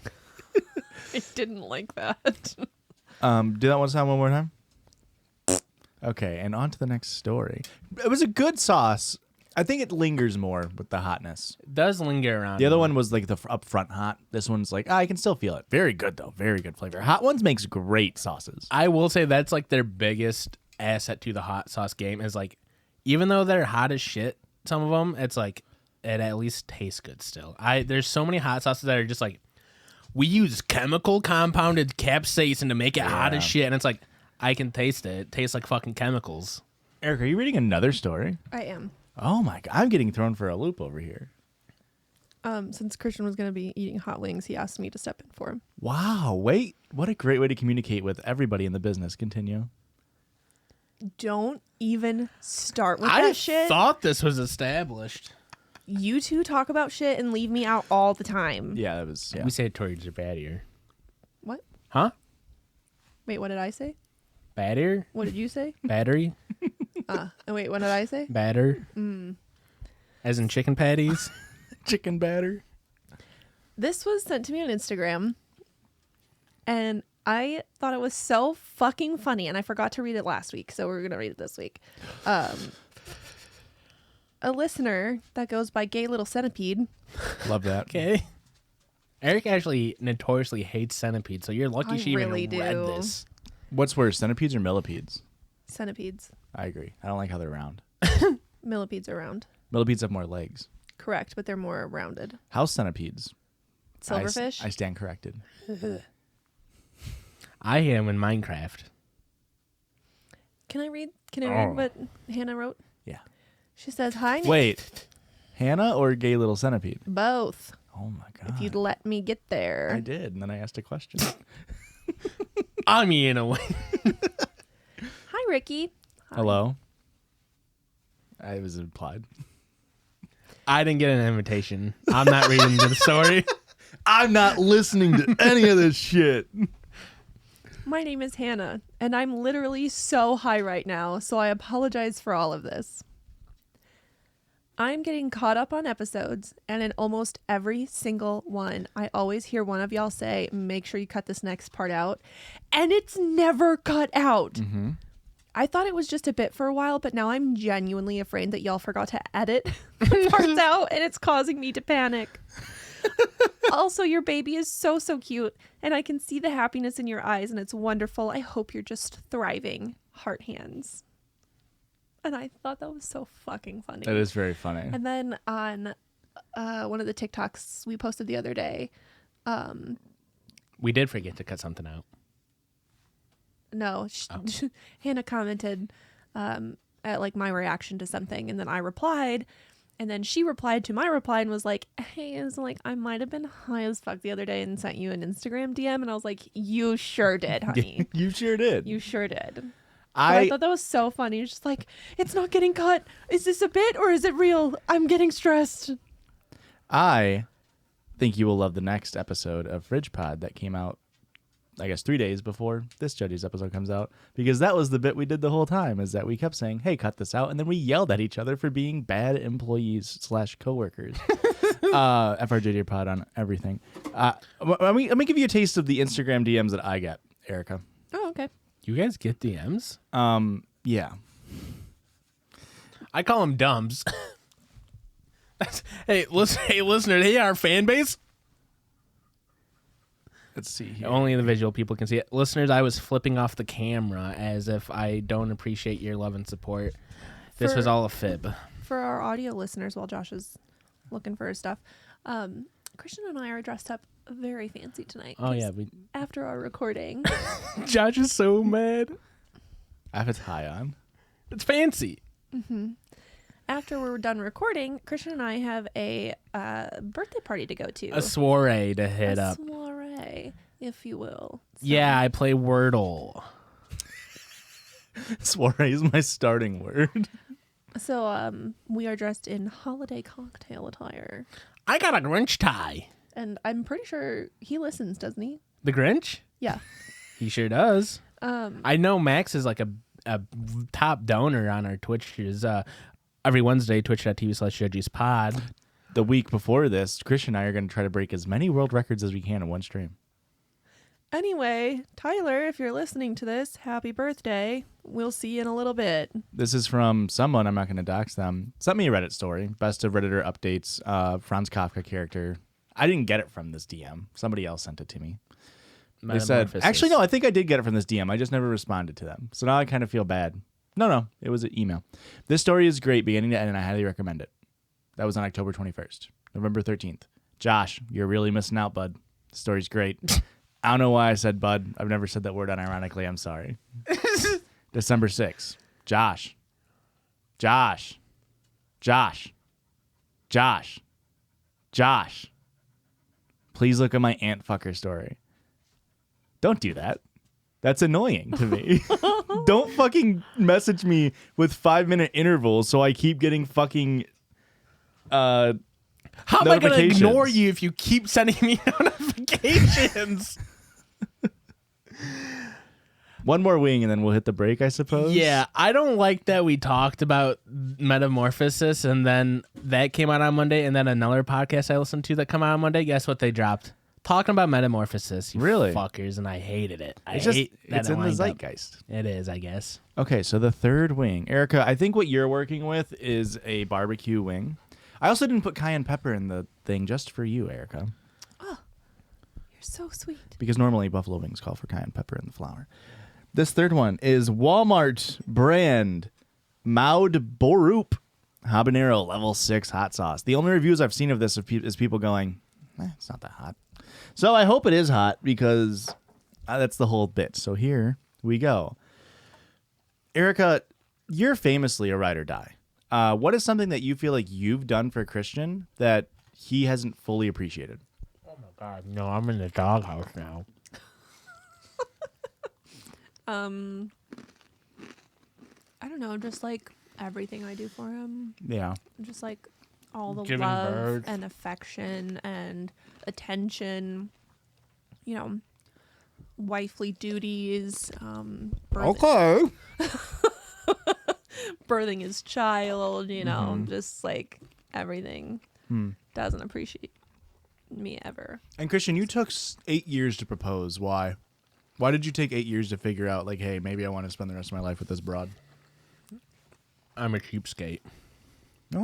I didn't like that. Do that one more time. Okay, and on to the next story. It was a good sauce. I think it lingers more with the hotness. It does linger around. The other one was like the upfront hot. This one's like, I can still feel it. Very good though. Very good flavor. Hot ones makes great sauces. I will say that's like their biggest asset to the hot sauce game is like, even though they're hot as shit, some of them, it's like it at least tastes good still. There's so many hot sauces that are just like, we use chemical compounded capsaicin to make it hot as shit, and it's like, I can taste it. It tastes like fucking chemicals. Eric, are you reading another story? I am. Oh my god, I'm getting thrown for a loop over here. Since Christian was going to be eating hot wings, he asked me to step in for him. Wow, wait. What a great way to communicate with everybody in the business. Continue. Don't even start with I that shit. thought this was established. You two talk about shit and leave me out all the time. Yeah, that was We say it towards your bad ear. What? Huh? Wait, what did I say? Bad ear? What did you say? Battery? And wait, what did I say? Batter? As in chicken patties? chicken batter. This was sent to me on Instagram, and I thought it was so fucking funny, and I forgot to read it last week, so we're going to read it this week. A listener that goes by Gay Little Centipede. Love that. Okay. Eric actually notoriously hates centipedes, so you're lucky I she really even read do. this. What's worse, centipedes or millipedes? Centipedes. I agree. I don't like how they're round. Millipedes are round. Millipedes have more legs. Correct, but they're more rounded. House centipedes. Silverfish. I stand corrected. I am in Minecraft. Can I read what Hannah wrote? Yeah. She says, "Hi." Wait. Hannah or Gay Little Centipede? Both. Oh my god. If you'd let me get there. I did, and then I asked a question. I mean, in a way. Hi, Ricky. Hello. I was implied. I didn't get an invitation. I'm not reading the story. I'm not listening to any of this shit. My name is Hannah, and I'm literally so high right now, so I apologize for all of this. I'm getting caught up on episodes, and in almost every single one, I always hear one of y'all say, make sure you cut this next part out, and it's never cut out. Mm-hmm. I thought it was just a bit for a while, but now I'm genuinely afraid that y'all forgot to edit the parts out, and it's causing me to panic. Also, your baby is so cute, and I can see the happiness in your eyes, and it's wonderful. I hope you're just thriving. Heart hands. And I thought that was so fucking funny. That is very funny. And then on one of the TikToks we posted the other day, We did forget to cut something out. no, Hannah commented at like my reaction to something, and then I replied, and then she replied to my reply and was like, hey, it's like I might have been high as fuck the other day and sent you an Instagram DM, and I was like, you sure did, honey. You sure did. You sure did. I thought that was so funny. It's just like, it's not getting cut. Is this a bit or is it real? I'm getting stressed. I think you will love the next episode of Fridge Pod that came out, I guess, 3 days before this Judges episode comes out, because that was the bit we did the whole time, is that we kept saying, hey, cut this out, and then we yelled at each other for being bad employees / coworkers. FRJJ Pod on everything. Let me give you a taste of the Instagram DMs that I get, Erica. Oh, okay. You guys get DMs? Yeah. I call them dumbs. Hey, listener, hey, our fan base. Let's see here. Only the visual people can see it. Listeners, I was flipping off the camera as if I don't appreciate your love and support. This was all a fib. For our audio listeners, while Josh is looking for his stuff, Christian and I are dressed up very fancy tonight. Oh, yeah. After our recording. Josh is so mad. I have a tie on. It's fancy. Mm-hmm. After we're done recording, Christian and I have a birthday party to go to. A soiree to hit up. A soiree, if you will. So, Yeah, I play Wordle. Soiree is my starting word. So we are dressed in holiday cocktail attire. I got a Grinch tie. And I'm pretty sure he listens, doesn't he? The Grinch? Yeah. He sure does. I know Max is like a top donor on our Twitches. Every Wednesday, twitch.tv/JudgiesPod. The week before this, Christian and I are going to try to break as many world records as we can in one stream. Anyway, Tyler, if you're listening to this, happy birthday. We'll see you in a little bit. This is from someone, I'm not going to dox them, sent me a Reddit story. Best of Redditor updates, Franz Kafka character. I didn't get it from this DM. Somebody else sent it to me. They said, actually, no, I think I did get it from this DM. I just never responded to them. So now I kind of feel bad. No, it was an email. This story is great beginning to end, and I highly recommend it. That was on October 21st. November 13th. Josh, you're really missing out, bud. The story's great. I don't know why I said bud. I've never said that word unironically. I'm sorry. December 6th. Josh. Please look at my ant fucker story. Don't do that. That's annoying to me. Don't fucking message me with 5-minute intervals so I keep getting fucking How am I going to ignore you if you keep sending me notifications? One more wing and then we'll hit the break, I suppose. Yeah, I don't like that we talked about Metamorphosis and then that came out on Monday and then another podcast I listened to that come out on Monday. Guess what they dropped? Talking about Metamorphosis, you really fuckers, and I hated it. It's in the zeitgeist. It is, I guess. Okay, so the third wing. Erica, I think what you're working with is a barbecue wing. I also didn't put cayenne pepper in the thing just for you, Erica. Oh, you're so sweet. Because normally buffalo wings call for cayenne pepper in the flour. This third one is Walmart brand Maud Borup habanero level 6 hot sauce. The only reviews I've seen of this is people going, it's not that hot. So I hope it is hot because that's the whole bit. So here we go. Erica, you're famously a ride or die. What is something that you feel like you've done for Christian that he hasn't fully appreciated? Oh my God, no! I'm in the doghouse now. I don't know, just like everything I do for him. Yeah. Just like all the Giving love birth. and affection and attention, you know, wifely duties, Okay. birthing his child, you know, just like everything. Doesn't appreciate me ever. And Christian, you took 8 years to propose. Why? Why did you take 8 years to figure out, like, hey, maybe I want to spend the rest of my life with this broad? I'm a cheapskate.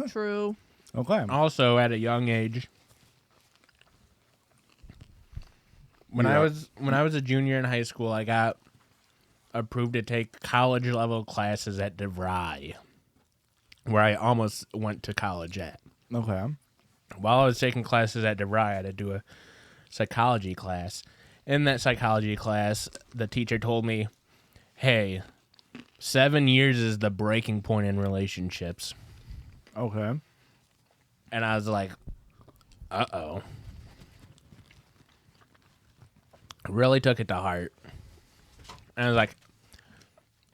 True. Okay. Also, at a young age, when I was a junior in high school, I got approved to take college level classes at DeVry, where I almost went to college at. Okay. While I was taking classes at DeVry, I had to do a psychology class. In that psychology class, the teacher told me, hey, 7 years is the breaking point in relationships. Okay. And I was like, uh-oh. Really took it to heart. And I was like,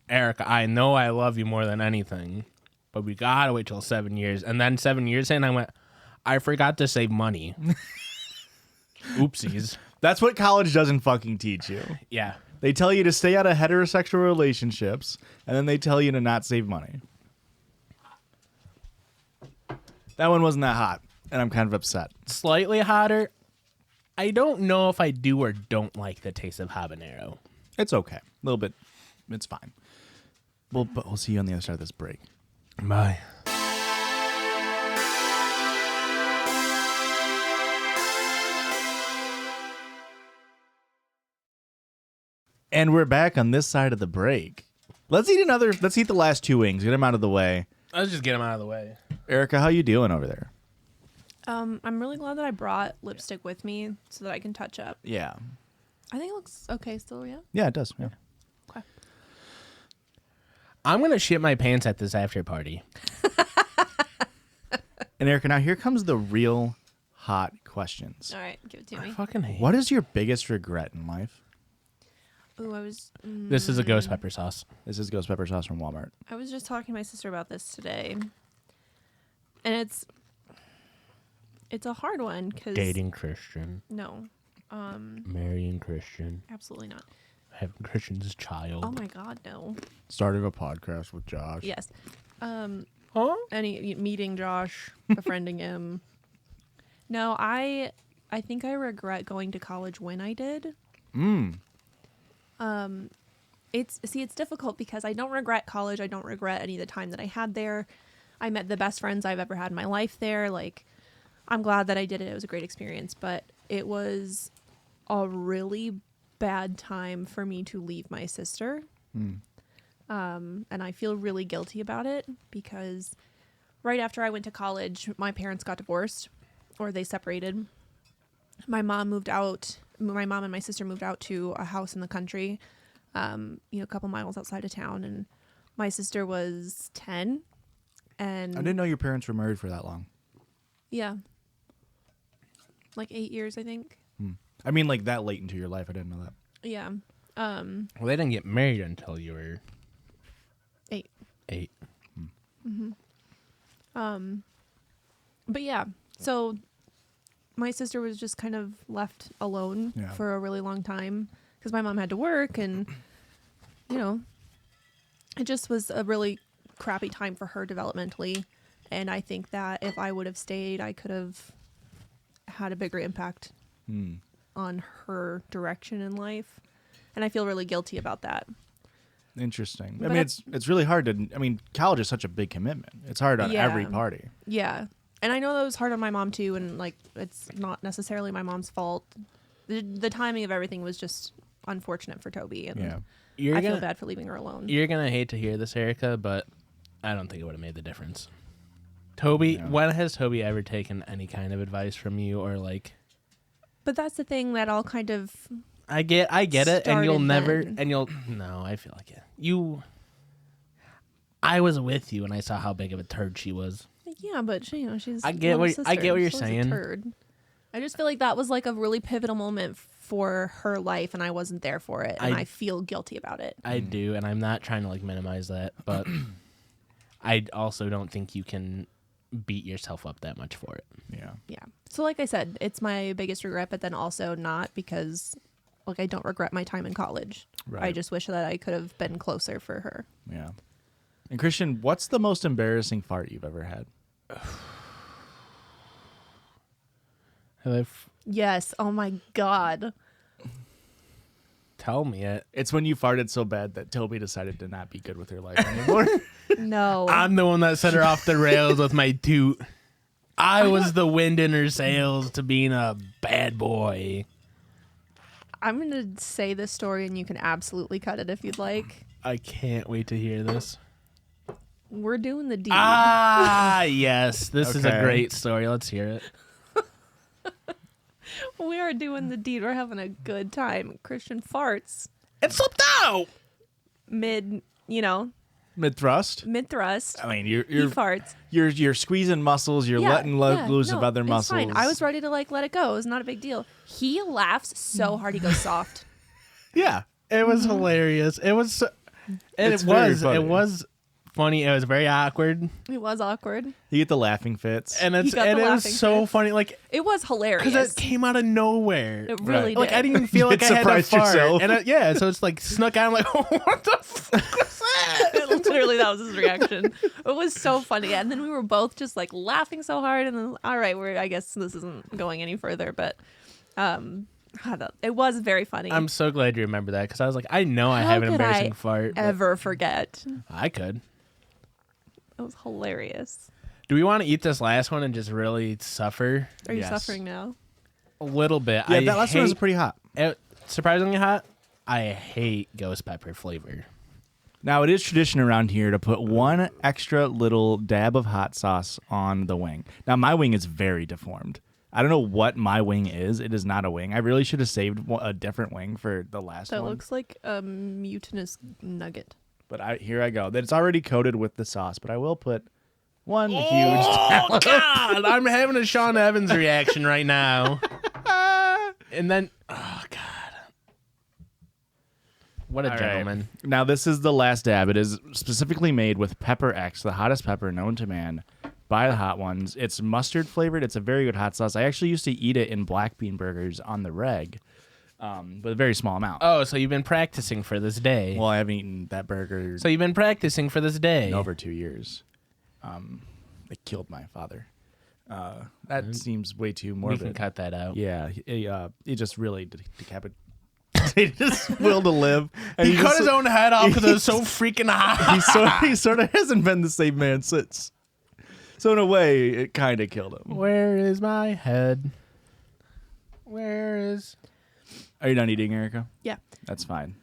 Erica, I know I love you more than anything, but we gotta wait till 7 years. And then 7 years in, I went, I forgot to save money. Oopsies. That's what college doesn't fucking teach you. Yeah. They tell you to stay out of heterosexual relationships, and then they tell you to not save money. That one wasn't that hot, and I'm kind of upset. Slightly hotter. I don't know if I do or don't like the taste of habanero. It's okay. A little bit. It's fine. But we'll see you on the other side of this break. Bye. And we're back on this side of the break. Let's eat the last 2 wings. Get them out of the way. Let's just get them out of the way. Erica, how you doing over there? I'm really glad that I brought lipstick with me so that I can touch up. Yeah. I think it looks okay still, yeah? Yeah, it does. Yeah. Okay. I'm going to shit my pants at this after party. And Erica, now here comes the real hot questions. All right, give it to I me. fucking hate What is your biggest regret in life? Ooh, I was This is a ghost pepper sauce. This is ghost pepper sauce from Walmart. I was just talking to my sister about this today. And it's a hard one cuz Dating Christian. No. Marrying Christian. Absolutely not. Having Christian's child. Oh my god, no. Starting a podcast with Josh. Yes. Huh? Meeting Josh, befriending him. No, I think I regret going to college when I did. It's difficult because I don't regret college. I don't regret any of the time that I had there. I met the best friends I've ever had in my life there. Like, I'm glad that I did it. It was a great experience, but it was a really bad time for me to leave my sister. And I feel really guilty about it because right after I went to college, my parents got divorced or they separated. My mom moved out. My mom and my sister moved out to a house in the country, a couple miles outside of town. And my sister was 10. And I didn't know your parents were married for that long. Yeah. Like 8 years, I think. I mean, like that late into your life. I didn't know that. Yeah. Well, they didn't get married until you were 8. 8. But yeah, so my sister was just kind of left alone for a really long time because my mom had to work and, it just was a really crappy time for her developmentally. And I think that if I would have stayed, I could have had a bigger impact on her direction in life. And I feel really guilty about that. Interesting. But I mean, it's really hard to. I mean, college is such a big commitment. It's hard on every party. Yeah. And I know that was hard on my mom too. And like, it's not necessarily my mom's fault. The timing of everything was just unfortunate for Toby. And I feel bad for leaving her alone. You're going to hate to hear this, Erica, but I don't think it would have made the difference. Toby, when has Toby ever taken any kind of advice from you or like... But that's the thing that all kind of... I get it, and you'll started never... then. And you'll... No, I feel like it. I was with you and I saw how big of a turd she was. Yeah, but she's. I get what little I get what you're sister. She's a saying. turd. I just feel like that was like a really pivotal moment for her life, and I wasn't there for it, and I feel guilty about it. I do, and I'm not trying to like minimize that, but I also don't think you can beat yourself up that much for it. Yeah. Yeah. So like I said, it's my biggest regret, but then also not because like I don't regret my time in college. Right. I just wish that I could have been closer for her. Yeah. And Christian, what's the most embarrassing fart you've ever had? Yes. Oh my God. Tell me it. It's when you farted so bad that Toby decided to not be good with her life anymore. No. I'm the one that set her off the rails with my toot. I was the wind in her sails to being a bad boy. I'm going to say this story and you can absolutely cut it if you'd like. I can't wait to hear this. We're doing the deed. Yes. This is a Okay. great story. Let's hear it. We are doing the deed. We're having a good time. Christian farts It slipped out. mid Mid-thrust? thrust. I mean, He you're farts. you're squeezing muscles, you're letting loose of other muscles. Fine. I was ready to like let it go. It was not a big deal. He laughs so hard he goes soft. Yeah. It was hilarious. It was It's very funny. it was funny. It was very awkward. It was awkward. You get the laughing fits. And He got the it was laughing so fits. funny. Like, It was hilarious. because it came out of nowhere. It really did. Like, I didn't even feel like You I had to surprised fart. yourself. And yeah, so it's like snuck out. I'm like, what the fuck was that? Literally, that was his reaction. It was so funny, and then we were both just like laughing so hard. And then, all right, I guess this isn't going any further, but it was very funny. I'm so glad you remember that because I was like, I know I How have an could embarrassing I fart. but ever forget? I could. It was hilarious. Do we want to eat this last one and just really suffer Are you Yes. suffering now? a little bit? Yeah, I that last one was hate- pretty hot. surprisingly hot. I hate ghost pepper flavor. Now, it is tradition around here to put one extra little dab of hot sauce on the wing. Now, my wing is very deformed. I don't know what my wing is. It is not a wing. I really should have saved a different wing for the last That one. looks like a mutinous nugget. But here I go. It's already coated with the sauce, but I will put one huge. Oh God! I'm having a Sean Evans reaction right now. And then, oh God, what a All right. gentleman! Now, this is the last dab. It is specifically made with Pepper X, the hottest pepper known to man, by the Hot Ones. It's mustard flavored. It's a very good hot sauce. I actually used to eat it in black bean burgers on the reg, but a very small amount. Oh, so you've been practicing for this day. Well, I haven't eaten that burger So you've been practicing for this day. in over 2 years. It killed my father. That seems way too We morbid. can cut that out. Yeah, he just really decapitated. He just willed to live. And He cut just- his own head off because it was so freaking hot. he sort of hasn't been the same man since. So in a way, it kind of killed him. Where is my head? Where is? Are you done eating, Erica? Yeah. That's fine.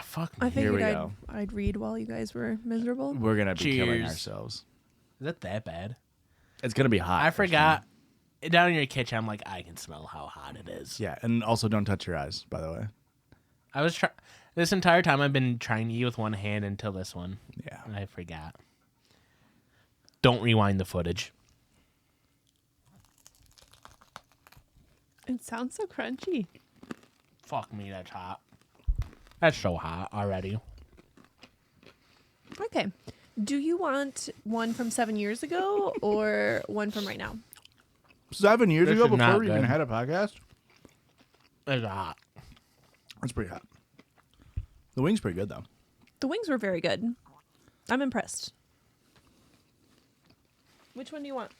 Fuck I me. Here we figured go. I'd read while you guys were miserable. We're gonna be killing Cheers. ourselves. Is that bad? It's gonna be hot. I forgot. Down in your kitchen, I'm like, I can smell how hot it is. Yeah, and also don't touch your eyes, by the way. I was trying. This entire time, I've been trying to eat with one hand until this one. Yeah. And I forgot. Don't rewind the footage. It sounds so crunchy. Fuck me, that's hot. That's so hot already. Okay. Do you want one from 7 years ago or one from right now? 7 years This ago, is not before we even good. had a podcast, It's hot. it's pretty hot. The wing's pretty good though. The wings were very good. I'm impressed. Which one do you want?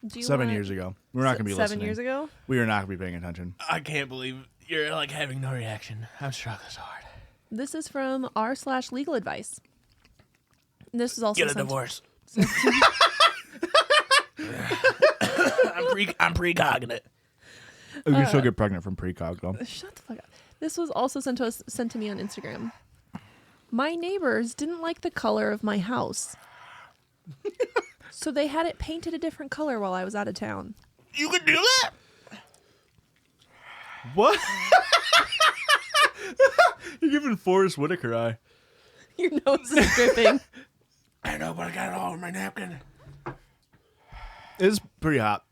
Do you 7 want years ago, we're not gonna be 7 listening. years ago? We are not gonna be paying attention. I can't believe you're like having no reaction. I'm struggling so hard. This is from r/LegalAdvice. This is also Get a sent- divorce. I'm precognate. You can still get pregnant from precog though. Shut the fuck up. This was also sent to me on Instagram. My neighbors didn't like the color of my house. So they had it painted a different color while I was out of town. You can do that? What? You're giving Forrest Whitaker eye. Your nose is dripping. I know, but I got it all in my napkin. It's pretty hot.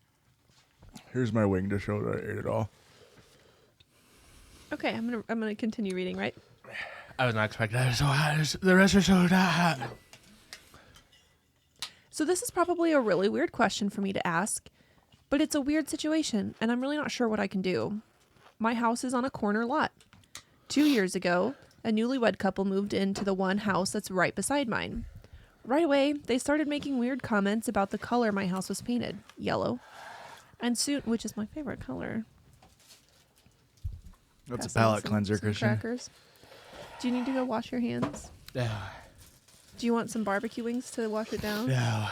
Here's my wing to show that I ate it all. Okay, I'm gonna continue reading, right? I was not expecting that. It's so hot. The rest are so not hot. So this is probably a really weird question for me to ask, but it's a weird situation, and I'm really not sure what I can do. My house is on a corner lot. 2 years ago, a newlywed couple moved into the one house that's right beside mine. Right away, they started making weird comments about the color my house was painted, yellow. And soon, which is my favorite color. That's a Pass on palate some- cleanser, some Christian. Crackers. Do you need to go wash your hands? Yeah. Do you want some barbecue wings to wash it down? No.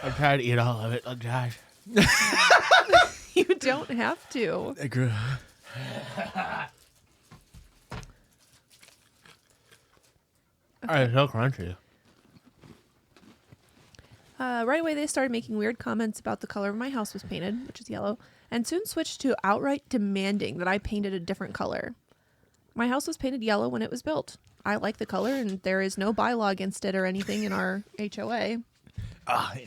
I'm trying to eat all of it. I'm trying. You don't have to. It's so crunchy. Right away, they started making weird comments about the color of my house was painted, which is yellow, and soon switched to outright demanding that I painted a different color. My house was painted yellow when it was built. I like the color, and there is no bylaw against it or anything in our HOA.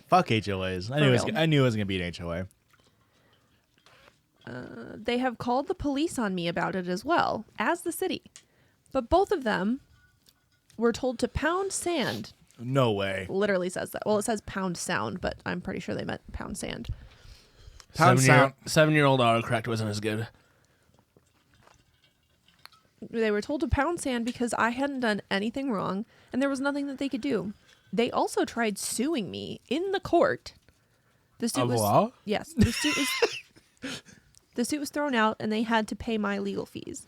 Fuck HOAs. real. I knew it was gonna be an HOA. They have called the police on me about it as well, as the city. But both of them were told to pound sand. No way. Literally says that. Well, it says pound sound, but I'm pretty sure they meant pound sand. Pound sound. 7-year-old autocorrect wasn't as good. They were told to pound sand because I hadn't done anything wrong, and there was nothing that they could do. They also tried suing me in the court. The suit was law? Yes, the suit was thrown out, and they had to pay my legal fees.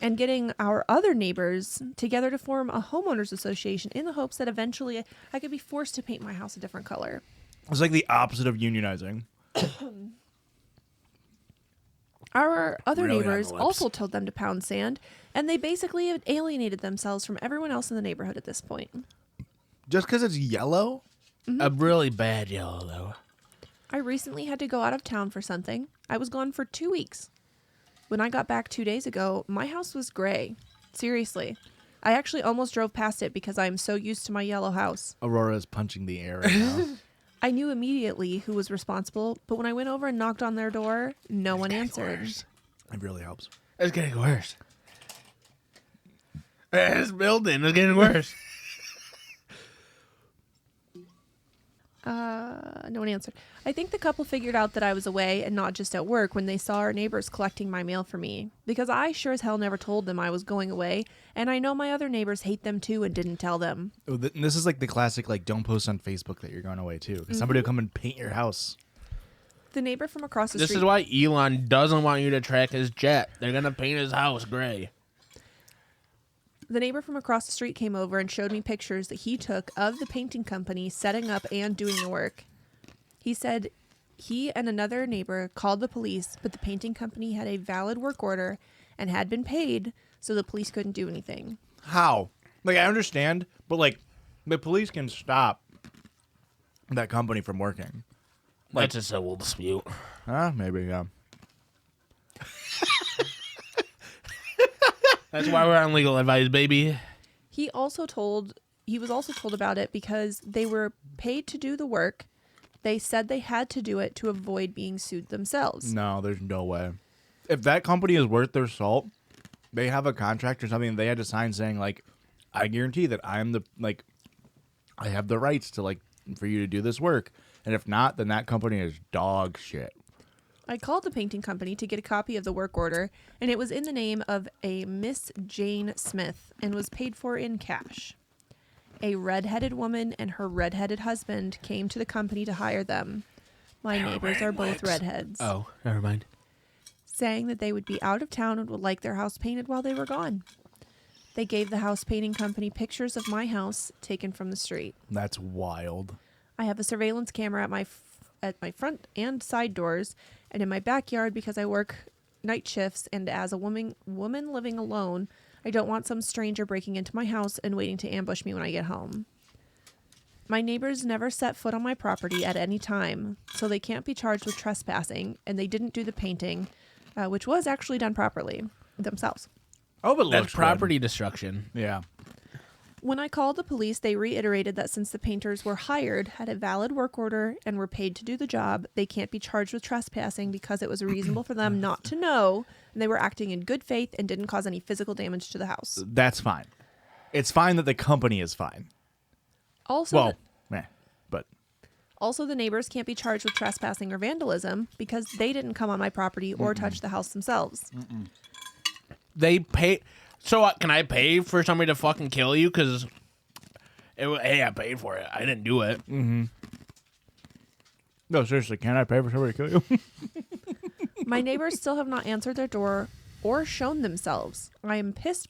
And getting our other neighbors together to form a homeowners association in the hopes that eventually I could be forced to paint my house a different color. It's like the opposite of unionizing. Our other Really on the neighbors lips. also told them to pound sand, and they basically had alienated themselves from everyone else in the neighborhood at this point. Just because it's yellow? A really bad yellow, though. I recently had to go out of town for something. I was gone for 2 weeks. When I got back 2 days ago, my house was gray. Seriously. I actually almost drove past it because I'm so used to my yellow house. Aurora is punching the air right now. I knew immediately who was responsible, but when I went over and knocked on their door, no one answered. It really helps. It's getting worse. This building is getting worse. No one answered. I think the couple figured out that I was away and not just at work when they saw our neighbors collecting my mail for me. Because I sure as hell never told them I was going away, and I know my other neighbors hate them too and didn't tell them. Oh, this is like the classic, like, don't post on Facebook that you're going away too, because somebody will come and paint your house. The neighbor from across the This street... is why Elon doesn't want you to track his jet. They're going to paint his house gray. The neighbor from across the street came over and showed me pictures that he took of the painting company setting up and doing the work. He said he and another neighbor called the police, but the painting company had a valid work order and had been paid, so the police couldn't do anything. How? Like, I understand, but, like, the police can stop that company from working. Like, that's a civil dispute. Maybe, yeah. That's why we're on legal advice, baby. He was also told about it because they were paid to do the work. They said they had to do it to avoid being sued themselves. No, there's no way. If that company is worth their salt, they have a contract or something they had to sign saying, like, I guarantee that I have the rights to, like, for you to do this work. And if not, then that company is dog shit. I called the painting company to get a copy of the work order, and it was in the name of a Miss Jane Smith and was paid for in cash. A red-headed woman and her red-headed husband came to the company to hire them. My neighbors are both redheads. Oh, never mind. Saying that they would be out of town and would like their house painted while they were gone. They gave the house painting company pictures of my house taken from the street. That's wild. I have a surveillance camera at my front and side doors and in my backyard because I work night shifts, and as a woman living alone, I don't want some stranger breaking into my house and waiting to ambush me when I get home. My neighbors never set foot on my property at any time, so they can't be charged with trespassing, and they didn't do the painting, which was actually done properly themselves. Oh, but That's property destruction. Yeah. When I called the police, they reiterated that since the painters were hired, had a valid work order, and were paid to do the job, they can't be charged with trespassing because it was reasonable for them not to know, and they were acting in good faith and didn't cause any physical damage to the house. That's fine. It's fine that the company is fine. Also, But also, the neighbors can't be charged with trespassing or vandalism because they didn't come on my property or touch the house themselves. They pay. So can I pay for somebody to fucking kill you? Because, hey, I paid for it. I didn't do it. no, seriously, can I pay for somebody to kill you? My neighbors still have not answered their door or shown themselves. I am pissed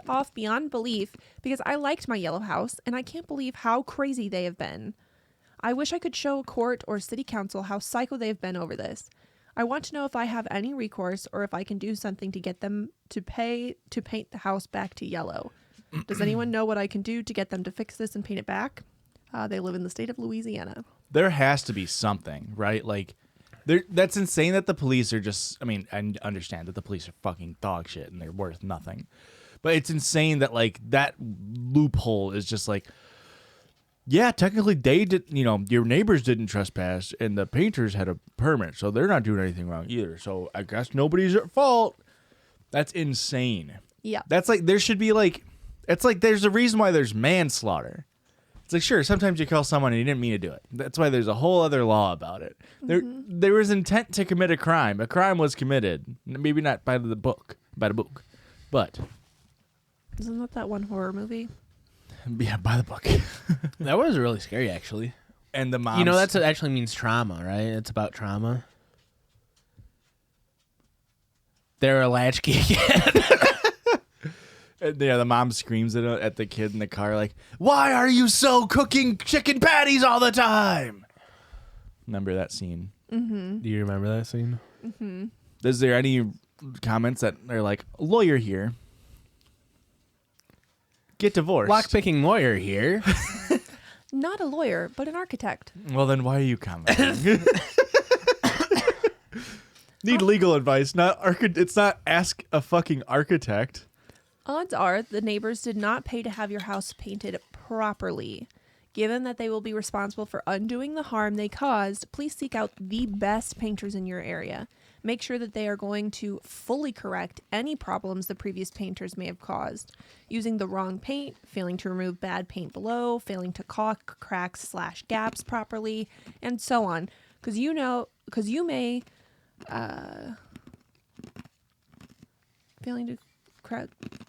off beyond belief because I liked my yellow house and I can't believe how crazy they have been. I wish I could show court or city council how psycho they have been over this. I want to know if I have any recourse or if I can do something to get them to pay to paint the house back to yellow. Does anyone know what I can do to get them to fix this and paint it back? They live in the state of Louisiana. There has to be something, right? Like, that's insane that the police are just, I mean, I understand that the police are fucking dog shit and they're worth nothing. But it's insane that, like, that loophole is just like, yeah, technically they did, your neighbors didn't trespass and the painters had a permit, so they're not doing anything wrong either. So I guess nobody's at fault. That's insane. Yeah. That's like, there should be like, it's like there's a reason why there's manslaughter. It's like, sure, sometimes you kill someone and you didn't mean to do it. That's why there's a whole other law about it. There was intent to commit a crime. A crime was committed. Maybe not by the book, but. Isn't that one horror movie? Yeah, by the book. That was really scary, actually. And the mom. That's what actually means trauma, right? It's about trauma. They're a latchkey kid. Yeah, the mom screams at the kid in the car, like, "Why are you so cooking chicken patties all the time?" Remember that scene? Mm-hmm. Do you remember that scene? Mm-hmm. Is there any comments that are like, "Lawyer here. Get divorced." Lockpicking lawyer here. Not a lawyer, but an architect. Well, then why are you commenting? Need legal advice, not It's not ask a fucking architect. Odds are the neighbors did not pay to have your house painted properly. Given that they will be responsible for undoing the harm they caused, please seek out the best painters in your area. Make sure that they are going to fully correct any problems the previous painters may have caused. Using the wrong paint, failing to remove bad paint below, failing to caulk cracks/gaps properly, and so on. Because you may failing to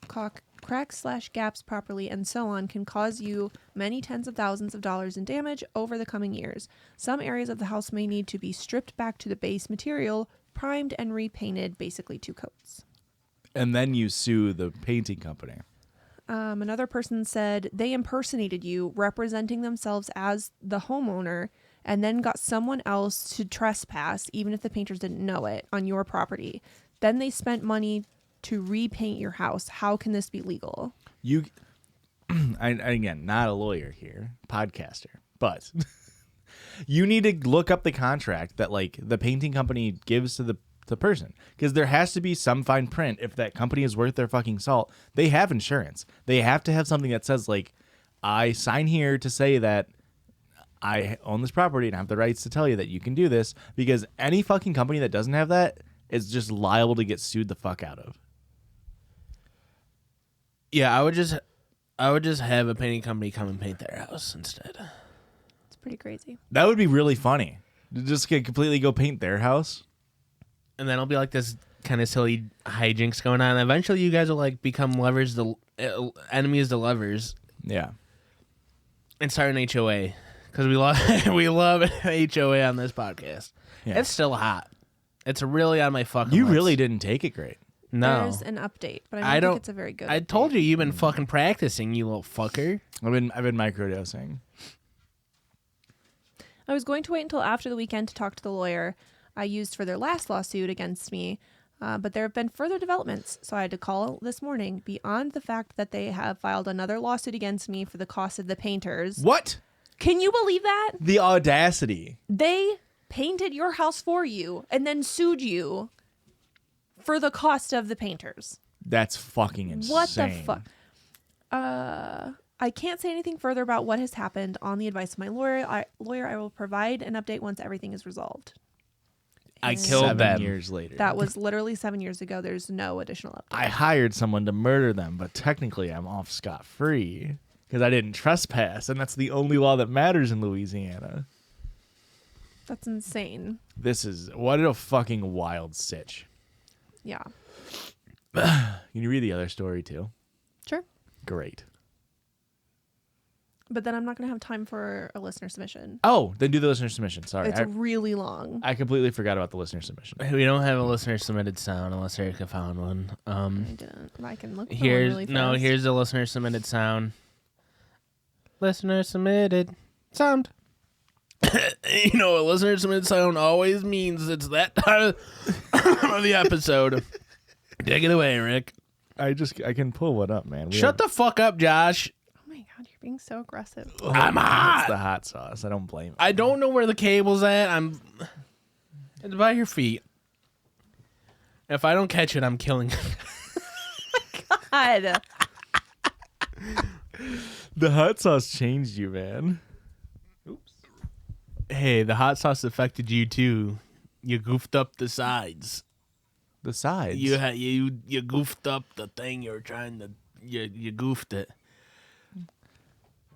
caulk cracks/gaps properly and so on can cause you many tens of thousands of dollars in damage over the coming years. Some areas of the house may need to be stripped back to the base material, primed and repainted, basically 2 coats. And then you sue the painting company. Another person said they impersonated you, representing themselves as the homeowner, and then got someone else to trespass, even if the painters didn't know it, on your property. Then they spent money to repaint your house. How can this be legal? Again, not a lawyer here, podcaster, but you need to look up the contract that, like, the painting company gives to the person, because there has to be some fine print. If that company is worth their fucking salt, they have insurance. They have to have something that says, like, I sign here to say that I own this property and have the rights to tell you that you can do this, because any fucking company that doesn't have that is just liable to get sued the fuck out of. Yeah, I would just have a painting company come and paint their house instead. It's pretty crazy. That would be really funny. To just completely go paint their house. And then it'll be like this kind of silly hijinks going on. Eventually, you guys will like become lovers, enemies to lovers. Yeah. And start an HOA, because we love an HOA on this podcast. Yeah. It's still hot. It's really on my fucking You list. really didn't take it great. No. There's an update, but I don't think it's a very good I told you, you've been fucking practicing, you little fucker. I've been microdosing. I was going to wait until after the weekend to talk to the lawyer I used for their last lawsuit against me, but there have been further developments, so I had to call this morning. Beyond the fact that they have filed another lawsuit against me for the cost of the painters. What? Can you believe that? The audacity. They painted your house for you and then sued you for the cost of the painters. That's fucking insane. What the fuck? I can't say anything further about what has happened. On the advice of my lawyer, I will provide an update once everything is resolved. I And killed 7 them. years later. That was literally 7 years ago. There's no additional update. I hired someone to murder them, but technically I'm off scot-free because I didn't trespass, and that's the only law that matters in Louisiana. That's insane. What a fucking wild sitch. Yeah. Can you read the other story too? Sure. Great. But then I'm not going to have time for a listener submission. Oh, then do the listener submission. Sorry. It's really long. I completely forgot about the listener submission. We don't have a listener submitted sound unless Erica found one. I didn't. I can look for one really fast. Here's the listener submitted sound. Listener submitted sound. You know what listener submitted sound always means? It's that time of the episode. Take it away, Rick. I can pull one up, man. Shut the fuck up, Josh. Oh my god, you're being so aggressive. I'm hot. It's the hot sauce. I don't blame it. I don't know where the cable's at. It's by your feet. If I don't catch it, I'm killing it. God. The hot sauce changed you, man. Hey, the hot sauce affected you too. You goofed up the sides. The sides. You goofed up the thing you were trying to. You goofed it.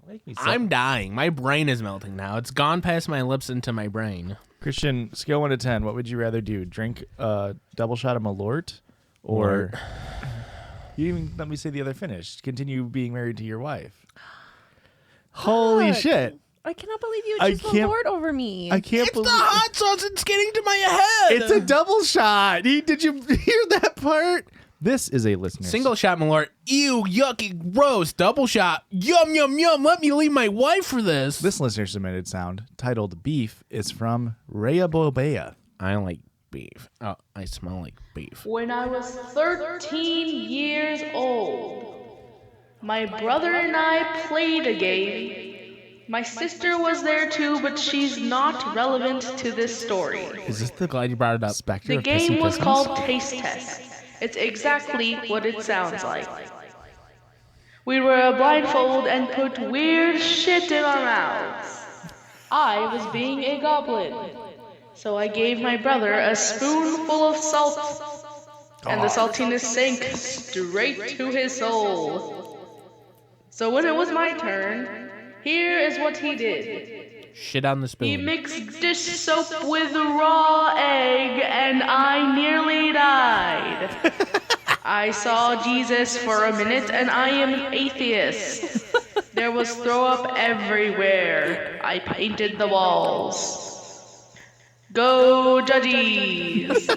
Make me so- I'm dying. My brain is melting now. It's gone past my lips into my brain. Christian, scale 1 to 10. What would you rather do? Drink a double shot of Malort, or you didn't even let me say the other finish. Continue being married to your wife. Holy Fuck. shit! I cannot believe you I just can't- Lord over me. I can't It's believe the hot sauce. It's getting to my head. it's a double shot. Did you hear that part? This is a listener. Single shot, Malort. Ew, yucky, gross. Double shot. Yum, yum, yum. Let me leave my wife for this. This listener submitted sound titled "Beef" is from Rhea Bobea. I like beef. Oh, I smell like beef. When I was 13 years old, my brother and I played a game. My sister was there too, but she's not relevant to this story. Is this the Glad you brought it up. Spectre The of game Pissy was Christmas? called Taste Test. It's exactly what it sounds like. We were blindfolded and put weird shit in our mouths. I was being a goblin, so I gave my brother a spoonful of salt, and the saltiness sank straight to his soul. So when it was my turn, here is what he did. Shit on the spoon. He mixed dish soap with raw egg, and I nearly died. I saw Jesus for a minute, and I am an atheist. There was throw up everywhere. I painted the walls. Go Judgies!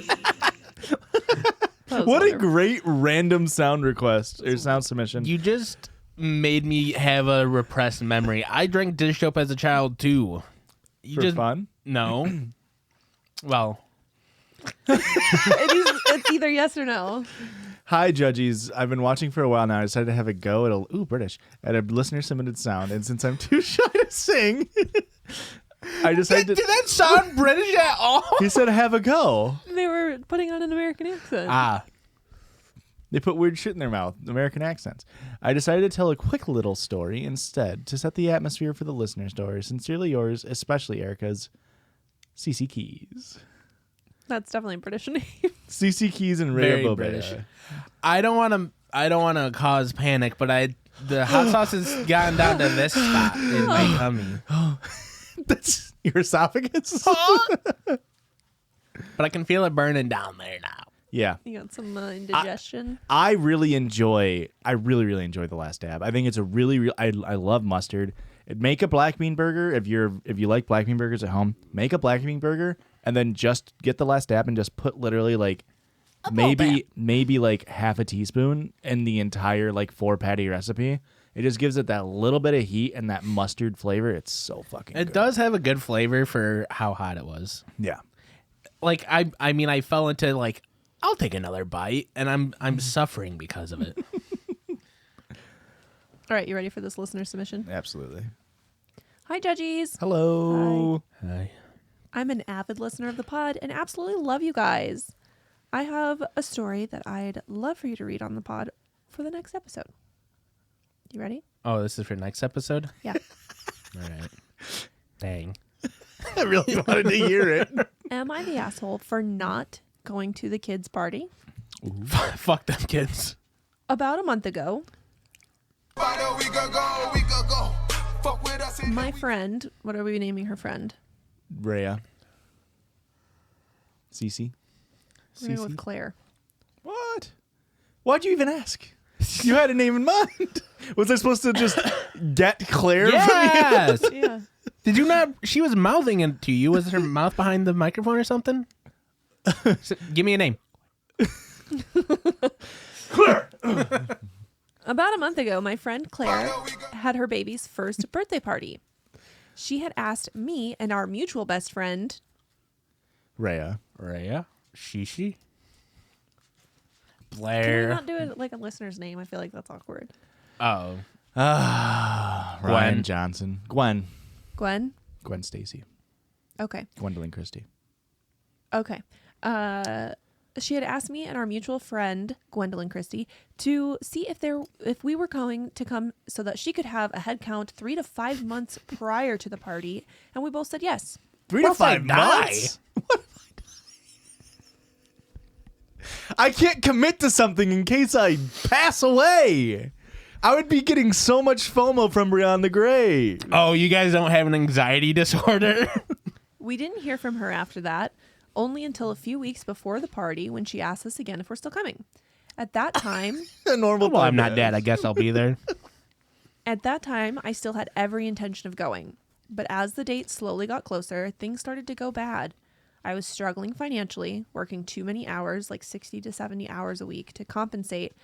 What a great random sound request or sound submission. You just made me have a repressed memory. I drank dish soap as a child too. You For just fun? No. Well, It's either yes or no. Hi, Judgies. I've been watching for a while now. I decided to have a go at British at a listener submitted sound, and since I'm too shy to sing, I decided did that sound British at all? He said have a go. They were putting on an American accent. Ah, They put weird shit in their mouth, American accents. I decided to tell a quick little story instead to set the atmosphere for the listener story. Sincerely yours, especially Erica's, CC Keys. That's definitely a British name. CC Keys and Very Rhea Bobea. British. I don't want to cause panic, but the hot sauce has gotten down to this spot in my tummy. That's your esophagus? But I can feel it burning down there now. Yeah. You got some indigestion. I really enjoy the last dab. I think it's a really I love mustard. Make a black bean burger if you like black bean burgers at home. Make a black bean burger and then just get the last dab and just put literally like maybe like half a teaspoon in the entire like 4 patty recipe. It just gives it that little bit of heat and that mustard flavor. It's so fucking good. It does have a good flavor for how hot it was. Yeah. Like I mean I fell into like I'll take another bite and I'm suffering because of it. All right, you ready for this listener submission? Absolutely. Hi, Judgies. Hello. Hi. I'm an avid listener of the pod and absolutely love you guys. I have a story that I'd love for you to read on the pod for the next episode. You ready? Oh, this is for next episode? Yeah. All right. Dang. I really wanted to hear it. Am I the asshole for not going to the kids' party? Fuck them kids. About a month ago, my friend, what are we naming her friend? Rhea. Cece. We're going to go with Claire. What? Why'd you even ask? You had a name in mind. Was I supposed to just get Claire Yes. from you? Yeah. Did you not? She was mouthing it to you. Was her mouth behind the microphone or something? Give me a name. About a month ago, my friend Claire had her baby's first birthday party. She had asked me and our mutual best friend, Rhea. Rhea. Shishi. can we Blair. not do it like a listener's name? I feel like that's awkward. Oh. Ryan Gwen. Johnson. Gwen. Gwen? Gwen Stacy. Okay. Gwendolyn Christie. Okay. She had asked me and our mutual friend, Gwendolyn Christie, to see if we were going to come so that she could have a head count 3 to 5 months prior to the party, and we both said yes. 3 to 5 months? What if I can't commit to something in case I pass away. I would be getting so much FOMO from Beyond the Grave. Oh, you guys don't have an anxiety disorder? We didn't hear from her after that, only until a few weeks before the party when she asked us again if we're still coming. At that time, A normal Well, I'm podcast. not dead. I guess I'll be there. I still had every intention of going. But as the date slowly got closer, things started to go bad. I was struggling financially, working too many hours, like 60 to 70 hours a week to compensate.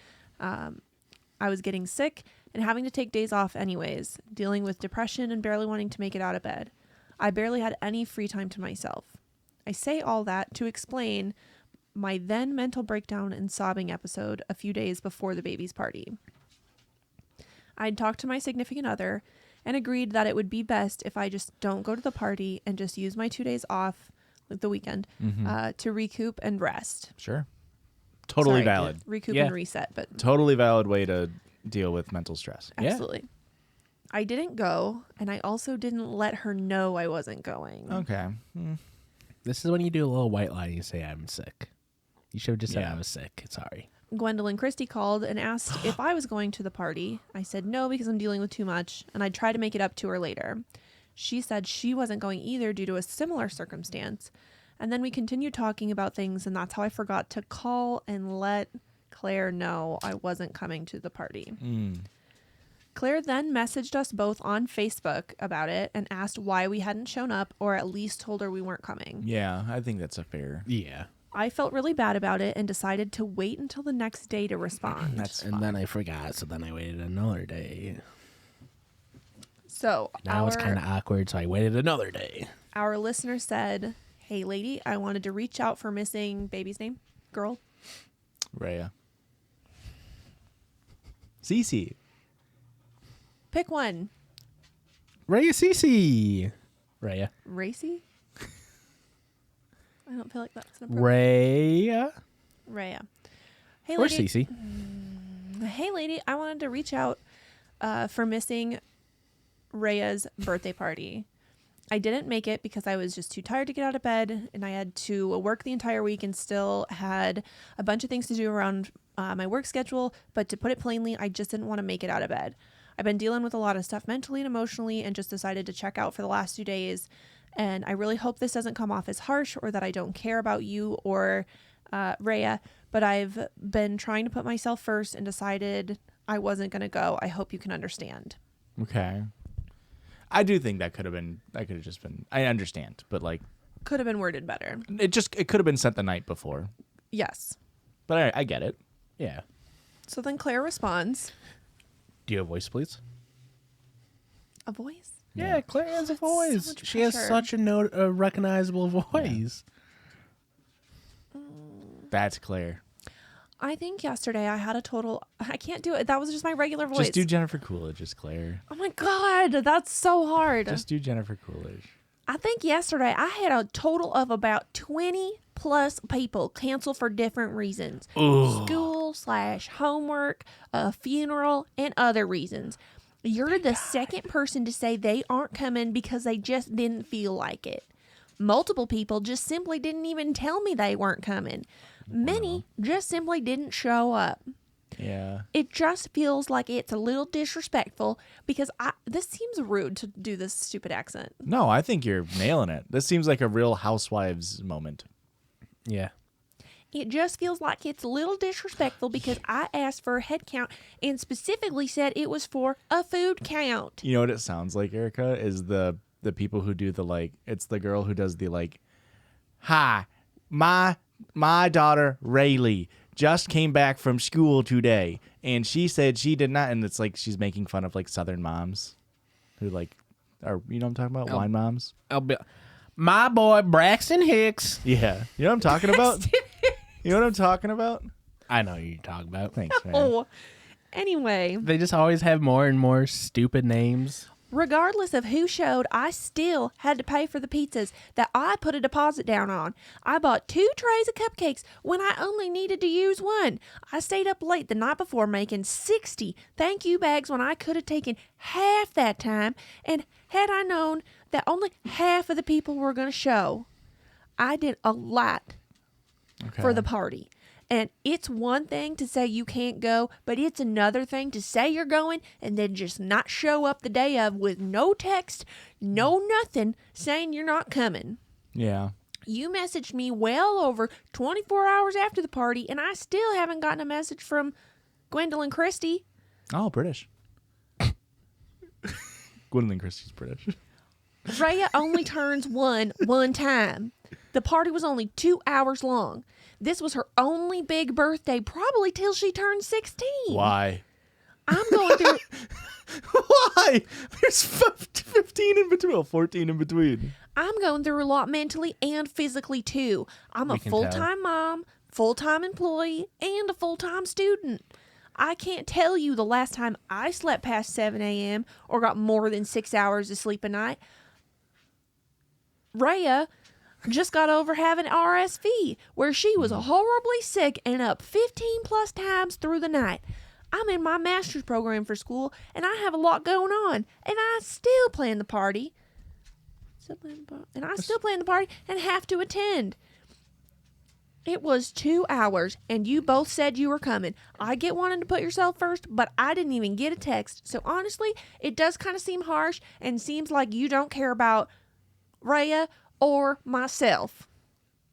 I was getting sick and having to take days off anyways, dealing with depression and barely wanting to make it out of bed. I barely had any free time to myself. I say all that to explain my then mental breakdown and sobbing episode a few days before the baby's party. I'd talked to my significant other and agreed that it would be best if I just don't go to the party and just use my 2 days off, like the weekend, to recoup and rest. Sure. Totally Sorry, valid. Recoup Yeah. and reset, but Totally valid way to deal with mental stress. absolutely. I didn't go, and I also didn't let her know I wasn't going. Okay. This is when you do a little white lie and you say, I'm sick. You should have just said Yeah. I was sick. Sorry. Gwendolyn Christie called and asked if I was going to the party. I said no because I'm dealing with too much, and I'd try to make it up to her later. She said she wasn't going either due to a similar circumstance. And then we continued talking about things, and that's how I forgot to call and let Claire know I wasn't coming to the party. Claire then messaged us both on Facebook about it and asked why we hadn't shown up, or at least told her we weren't coming. Yeah, I think that's a fair. Yeah. I felt really bad about it and decided to wait until the next day to respond. And then I forgot, so then I waited another day. So Now it's kind of awkward, so I waited another day. our listener said, "Hey lady, I wanted to reach out for missing baby's name, girl." Rhea. Cece. Pick one. Rhea Cece. Rhea. Racy? I don't feel like that's an appropriate. Rhea. Rhea. Hey Or lady. Cece. Hey lady, I wanted to reach out for missing Rhea's birthday party. I didn't make it because I was just too tired to get out of bed, and I had to work the entire week and still had a bunch of things to do around my work schedule. But to put it plainly, I just didn't want to make it out of bed. I've been dealing with a lot of stuff mentally and emotionally and just decided to check out for the last 2 days. And I really hope this doesn't come off as harsh or that I don't care about you or Rhea, but I've been trying to put myself first and decided I wasn't going to go. I hope you can understand. Okay. I do think that could have just been, I understand, but like, Could have been worded better. it could have been sent the night before, Yes. but I get it. Yeah. So then Claire responds, Do you have a voice, please? a voice? Yeah, Claire has a voice. much She has pressure. such a recognizable voice. That's Claire. I think yesterday I had a total, I can't do it. That was just my regular voice. Just do Jennifer Coolidge as Claire. Oh my God, that's so hard. Just do Jennifer Coolidge. I think yesterday I had a total of about 20 plus people cancel for different reasons. School, school/homework, a funeral, and other reasons. You're the second person to say they aren't coming because they just didn't feel like it. Multiple people just simply didn't even tell me they weren't coming. Many just simply didn't show up. Yeah. It just feels like it's a little disrespectful because this seems rude to do this stupid accent. No, I think you're nailing it. This seems like a real housewives moment. Yeah. It just feels like it's a little disrespectful because I asked for a head count and specifically said it was for a food count. You know what it sounds like, Erica? Is the people who do the like, it's the girl who does the like, hi, my daughter Rayleigh just came back from school today and she said she did not, and it's like she's making fun of like Southern moms who like are, you know what I'm talking about? Wine moms. My boy Braxton Hicks. Yeah. You know what I'm talking about? You know what I'm talking about? I know who you're talking about. Thanks, man. Oh, anyway. They just always have more and more stupid names. Regardless of who showed, I still had to pay for the pizzas that I put a deposit down on. I bought 2 trays of cupcakes when I only needed to use 1. I stayed up late the night before making 60 thank you bags when I could have taken half that time. And had I known that only half of the people were going to show, I did a lot for the party. And it's one thing to say you can't go, but it's another thing to say you're going and then just not show up the day of with no text, no nothing, saying you're not coming. Yeah. You messaged me well over 24 hours after the party, and I still haven't gotten a message from Gwendolyn Christie. Oh, British. Gwendolyn Christie's British. Rhea only turns one time. The party was only 2 hours long. This was her only big birthday, probably till she turned 16. Why? I'm going through... Why? There's 15 in between. Well, 14 in between. I'm going through a lot mentally and physically, too. I'm a full-time mom, full-time employee, and a full-time student. I can't tell you the last time I slept past 7 a.m. or got more than 6 hours of sleep a night. Rhea just got over having RSV, where she was horribly sick and up 15 plus times through the night. I'm in my master's program for school, and I have a lot going on, and I still plan the party. And have to attend. It was 2 hours, and you both said you were coming. I get wanting to put yourself first, but I didn't even get a text. So honestly, it does kind of seem harsh and seems like you don't care about Rhea or myself.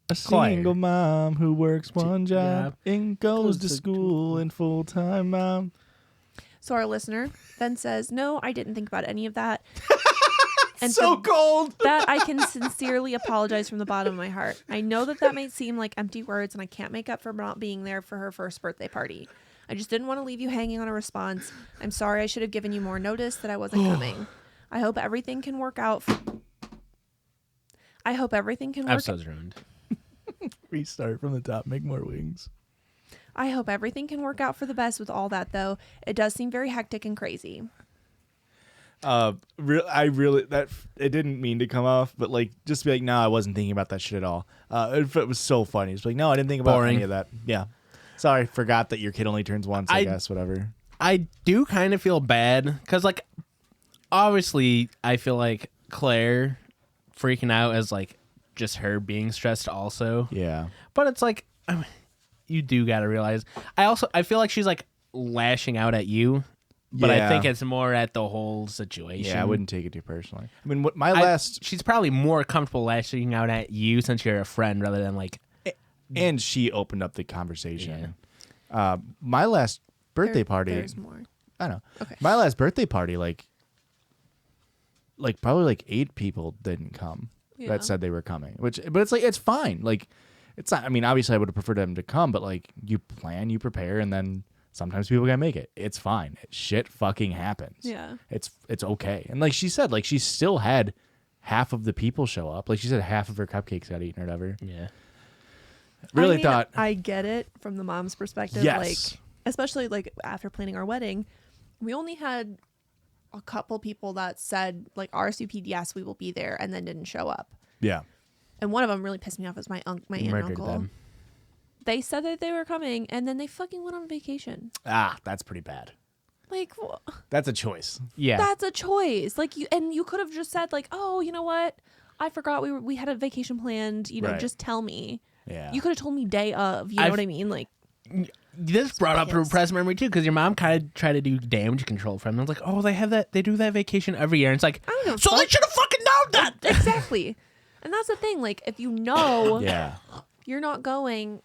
A single mom who works one job and goes to school and full-time mom. So our listener then says, no, I didn't think about any of that. And so cold. That I can sincerely apologize from the bottom of my heart. I know that may seem like empty words, and I can't make up for not being there for her first birthday party. I just didn't want to leave you hanging on a response. I'm sorry I should have given you more notice that I wasn't coming. I hope everything can work out. Episode's ruined. Restart from the top. Make more wings. I hope everything can work out for the best with all that, though. It does seem very hectic and crazy. I really it didn't mean to come off, but like just be like, no, I wasn't thinking about that shit at all. It was so funny. It's like, no, I didn't think about any of that. Yeah, sorry, forgot that your kid only turns once. I guess whatever. I do kind of feel bad because, like, obviously, I feel like Claire freaking out as like just her being stressed also. Yeah, but it's like you do got to realize. I feel like she's like lashing out at you. But I think it's more at the whole situation. Yeah, I wouldn't take it too personally. I mean, she's probably more comfortable lashing out at you since you're a friend rather than like... And she opened up the conversation. Yeah. My last birthday party... There's more. I know. Okay. My last birthday party, like probably like 8 people didn't come that said they were coming. But it's like, it's fine. Like, it's not... I mean, obviously I would have preferred them to come, but like, you plan, you prepare, and then... Sometimes people can't make it. It's fine. Shit fucking happens. Yeah. It's okay. And like she said, like she still had half of the people show up. Like she said, half of her cupcakes got eaten or whatever. Yeah. Really thought. I get it from the mom's perspective. Yes. Like, especially like after planning our wedding, we only had a couple people that said like RSVP'd, yes, we will be there, and then didn't show up. Yeah. And one of them really pissed me off. Was my aunt and uncle. Them. They said that they were coming, and then they fucking went on vacation. Ah, that's pretty bad. Like, That's a choice. Yeah. that's a choice. Like, you could have just said, like, oh, you know what? I forgot we had a vacation planned. You know, Right. just tell me. Yeah. You could have told me day of. You know what I mean? Like, This brought up a pissed. repressed memory too, because your mom kind of tried to do damage control for them. I was like, oh, they do that vacation every year. And it's like, I don't give a so they fuck. should have fucking known that. exactly. And that's the thing. Like, if you know Yeah. you're not going,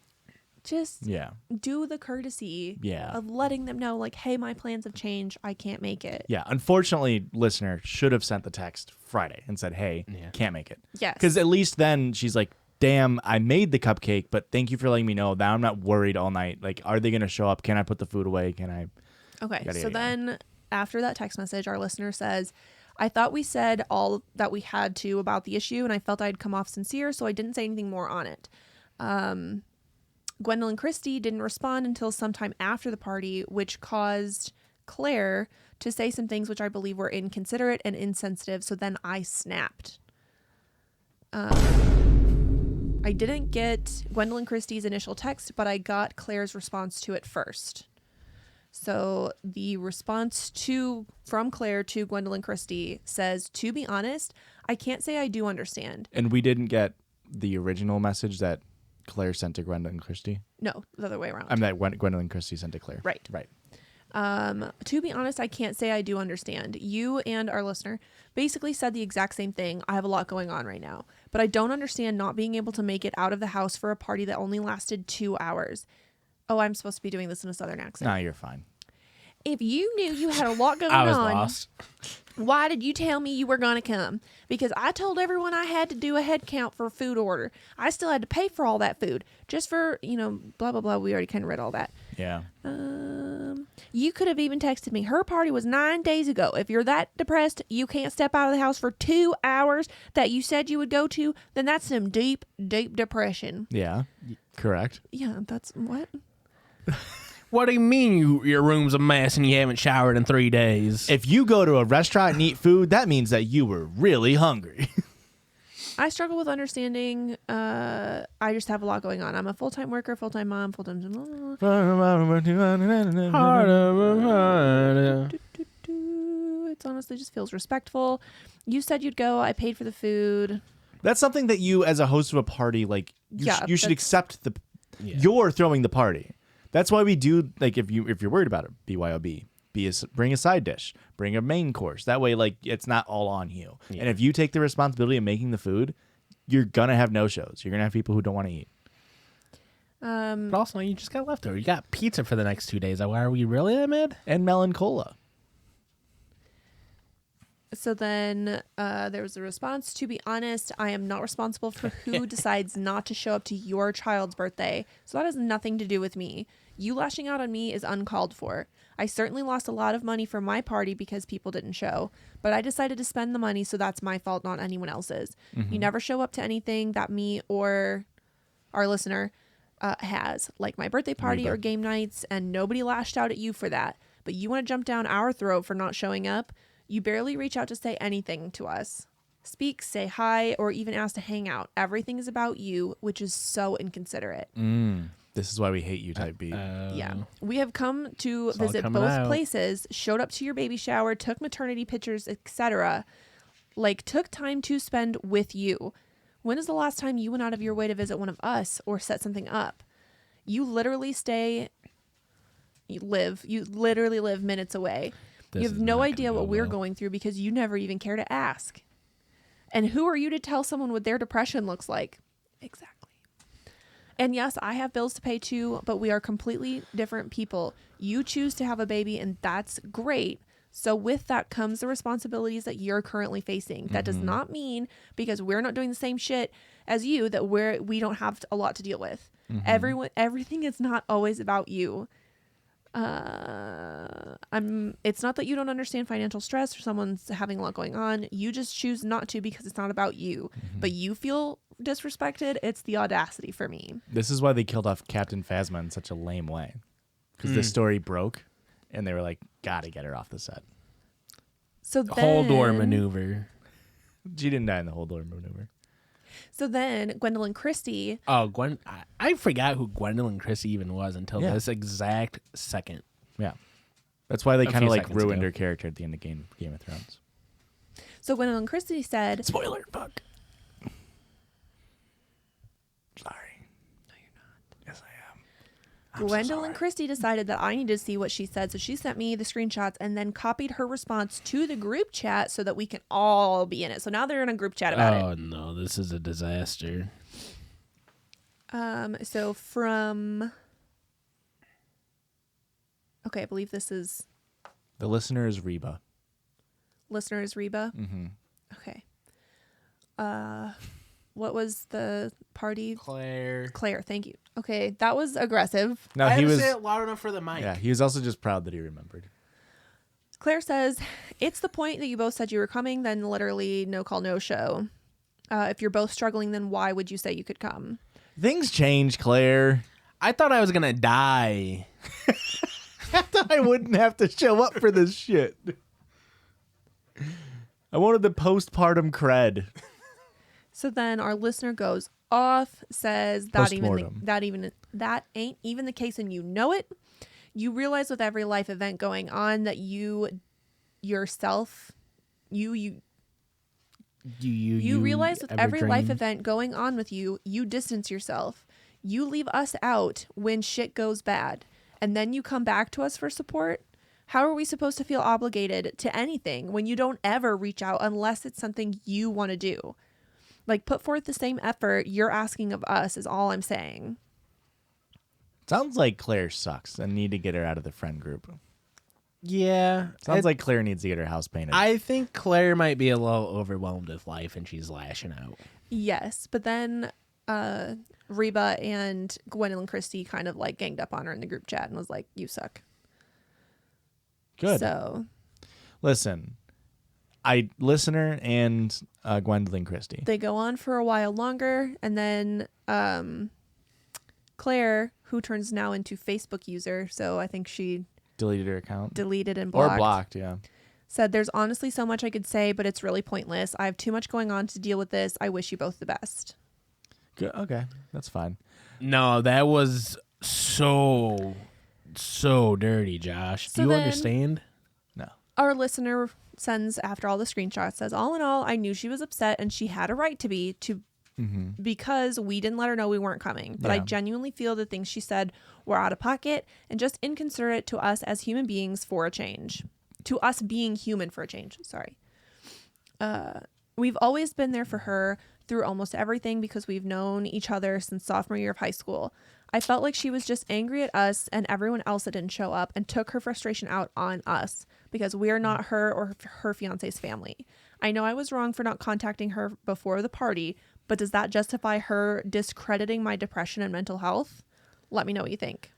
just Yeah. do the courtesy Yeah. of letting them know, like, hey, my plans have changed. I can't make it. Yeah. Unfortunately, listener should have sent the text Friday and said, hey, can't make it. Yes. Because at least then she's like, damn, I made the cupcake, but thank you for letting me know. Now I'm not worried all night. Like, are they going to show up? Can I put the food away? Can I? Okay, Yada, so yada, yada. then after that text message, our listener says, I thought we said all that we had to about the issue, and I felt I'd come off sincere, so I didn't say anything more on it. Gwendolyn Christie didn't respond until sometime after the party, which caused Claire to say some things which I believe were inconsiderate and insensitive, so then I snapped. I didn't get Gwendolyn Christie's initial text, but I got Claire's response to it first. So the response from Claire to Gwendolyn Christie says, to be honest, I can't say I do understand. And we didn't get the original message that Claire sent to Gwendolyn Christie. No, the other way around. I mean, that Gwendolyn Christie sent to Claire. Right. Right. To be honest, I can't say I do understand. You and our listener basically said the exact same thing. I have a lot going on right now, but I don't understand not being able to make it out of the house for a party that only lasted 2 hours. Oh, I'm supposed to be doing this in a Southern accent. No, you're fine. If you knew you had a lot going I was on, lost. why did you tell me you were going to come? Because I told everyone I had to do a head count for a food order. I still had to pay for all that food just for, blah, blah, blah. We already kind of read all that. Yeah. You could have even texted me. Her party was 9 days ago. If you're that depressed, you can't step out of the house for 2 hours that you said you would go to, then that's some deep, deep depression. Yeah. Correct. Yeah, that's what? What do you mean your room's a mess and you haven't showered in 3 days? If you go to a restaurant and eat food, that means that you were really hungry. I struggle with understanding. I just have a lot going on. I'm a full-time worker, full-time mom, full-time... It honestly just feels respectful. You said you'd go. I paid for the food. That's something that you, as a host of a party, like you should accept you're throwing the party. That's why we do, like, if you're worried about it, BYOB, bring a side dish, bring a main course. That way, like, it's not all on you. Yeah. And if you take the responsibility of making the food, you're gonna have no shows. You're gonna have people who don't want to eat. But also, you just got leftover. You got pizza for the next 2 days. Why are we really that mad? And melon cola. So then there was a response. To be honest, I am not responsible for who decides not to show up to your child's birthday. So that has nothing to do with me. You lashing out on me is uncalled for. I certainly lost a lot of money for my party because people didn't show. But I decided to spend the money, so that's my fault, not anyone else's. You never show up to anything that me or our listener has, like my birthday party or game nights, and nobody lashed out at you for that. But you want to jump down our throat for not showing up? You barely reach out to say anything to us. Speak, say hi, or even ask to hang out. Everything is about you, which is so inconsiderate. This is why we hate you, type B. Yeah. We have come to It's all visit coming both out. places, showed up to your baby shower, took maternity pictures, etc. Like, took time to spend with you. When is the last time you went out of your way to visit one of us or set something up? You literally live minutes away. This You have is no not gonna idea go what we're well. going through because you never even care to ask. And who are you to tell someone what their depression looks like? Exactly. And yes, I have bills to pay too, but we are completely different people. You choose to have a baby, and that's great. So with that comes the responsibilities that you're currently facing. That does not mean because we're not doing the same shit as you that we don't have a lot to deal with. Everything is not always about you. It's not that you don't understand financial stress or someone's having a lot going on. You just choose not to because it's not about you. But you feel disrespected. It's the audacity for me. This is why they killed off Captain Phasma in such a lame way. Because the story broke, and they were like, gotta get her off the set. So Whole door then- maneuver. She didn't die in the whole door maneuver. So then Gwendolyn Christie, Oh, I forgot who Gwendolyn Christie even was until Yeah. this exact second. Yeah. That's why they A kind few of like seconds ruined ago. her character at the end of Game of Thrones. so Gwendolyn Christie said, Spoiler, fuck. Sorry. No, you're not. Yes, I am. I'm so Gwendolyn sorry. Christie decided that I needed to see what she said, so she sent me the screenshots and then copied her response to the group chat so that we can all be in it. So now they're in a group chat about Oh no, this is a disaster. it. So from, okay, I believe this is The listener is Reba. listener is Reba. Mm-hmm. Okay. What was the party? Claire. Claire, thank you. Okay, that was aggressive. No, I had he to was. say it loud enough for the mic. Yeah, he was also just proud that he remembered. Claire says, it's the point that you both said you were coming, then literally no call, no show. If you're both struggling, then why would you say you could come? Things change, Claire. I thought I was gonna die. I thought I wouldn't have to show up for this shit. I wanted the postpartum cred. So then our listener goes off, says that Postmortem. that ain't even the case, and you know it. You realize with every life event going on that you yourself, you realize with every life event going on with you, you distance yourself. You leave us out when shit goes bad, and then you come back to us for support. How are we supposed to feel obligated to anything when you don't ever reach out unless it's something you want to do? Like, put forth the same effort you're asking of us is all I'm saying. Sounds like Claire sucks and need to get her out of the friend group. Yeah. Sounds like Claire needs to get her house painted. I think Claire might be a little overwhelmed with life and she's lashing out. Yes, but then Reba and Gwendolyn Christie kind of like ganged up on her in the group chat and was like, you suck. Good. So Listen, listener and Gwendolyn Christie. they go on for a while longer, and then Claire, who turns now into Facebook user, so I think she Deleted her account. deleted and Or blocked, yeah. said, there's honestly so much I could say, but it's really pointless. I have too much going on to deal with this. I wish you both the best. Good. Okay, that's fine. No, that was so dirty, Josh. So Do you then- understand? No. Our listener sends, after all the screenshots, says, all in all, I knew she was upset and she had a right to be, because we didn't let her know we weren't coming. But I Yeah. genuinely feel the things she said were out of pocket and just inconsiderate to us as human beings for a change. To us being human for a change. Sorry. We've always been there for her through almost everything because we've known each other since sophomore year of high school. I felt like she was just angry at us and everyone else that didn't show up and took her frustration out on us because we're not her or her fiance's family. I know I was wrong for not contacting her before the party, but does that justify her discrediting my depression and mental health? Let me know what you think.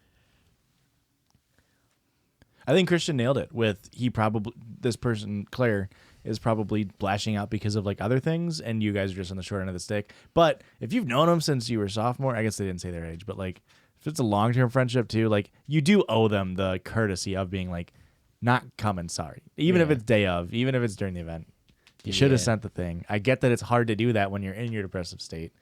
I think Christian nailed it with this person, Claire, is probably lashing out because of like other things, and you guys are just on the short end of the stick. But if you've known them since you were sophomore, I guess they didn't say their age, but like if it's a long-term friendship too, like you do owe them the courtesy of being like, not coming, sorry. Even if Yeah. it's day of, even if it's during the event. You should have Yeah. sent the thing. I get that it's hard to do that when you're in your depressive state.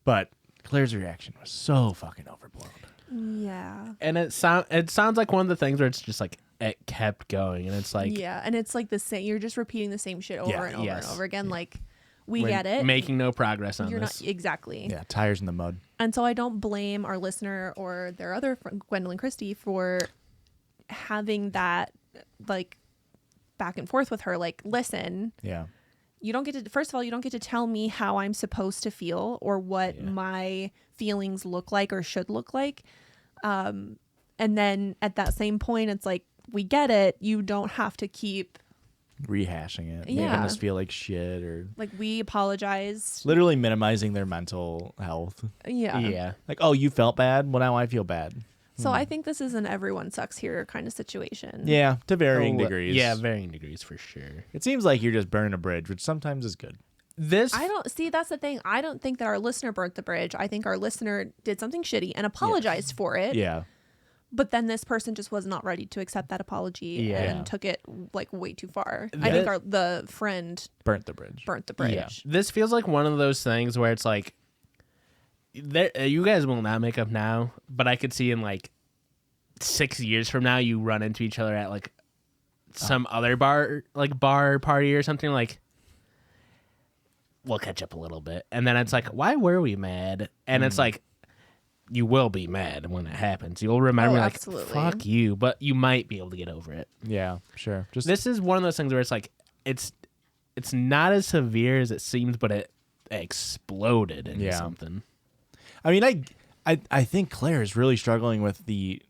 But Claire's reaction was so fucking overblown. Yeah. And it sounds like one of the things where it's just like it kept going, and it's like Yeah, and it's like the same. You're just repeating the same shit over Yeah, and over yes. and over again. Like, we we're get it. making no progress on You're this. not exactly. Yeah, tires in the mud. And so I don't blame our listener or their other friend, Gwendolyn Christie, for having that like back and forth with her. Like, listen, Yeah. you don't get to, first of all, you don't get to tell me how I'm supposed to feel or what my feelings look like or should look like. And then at that same point, it's like, we get it. You don't have to keep, Rehashing it, making Yeah. us feel like shit, or like, we apologize. literally minimizing their mental health. Yeah. Yeah. Like, oh, you felt bad? Well, now I feel bad. So I think this is an everyone sucks here kind of situation. Yeah, to varying Oh, degrees. Yeah, varying degrees for sure. It seems like you're just burning a bridge, which sometimes is good. This I don't see, that's the thing. I don't think that our listener burnt the bridge. I think our listener did something shitty and apologized for it. Yeah. But then this person just was not ready to accept that apology Yeah. and took it like way too far. I think the friend Burnt the bridge. burnt the bridge. Yeah. This feels like one of those things where it's like, you guys will not make up now, but I could see in like 6 years from now, you run into each other at like some other bar party or something, like, we'll catch up a little bit. And then it's like, why were we mad? And it's like, you will be mad when it happens. You'll remember, like, absolutely. fuck you, but you might be able to get over it. Yeah, sure. Just This is one of those things where it's like, it's not as severe as it seems, but it exploded into something. I mean, I think Claire is really struggling with the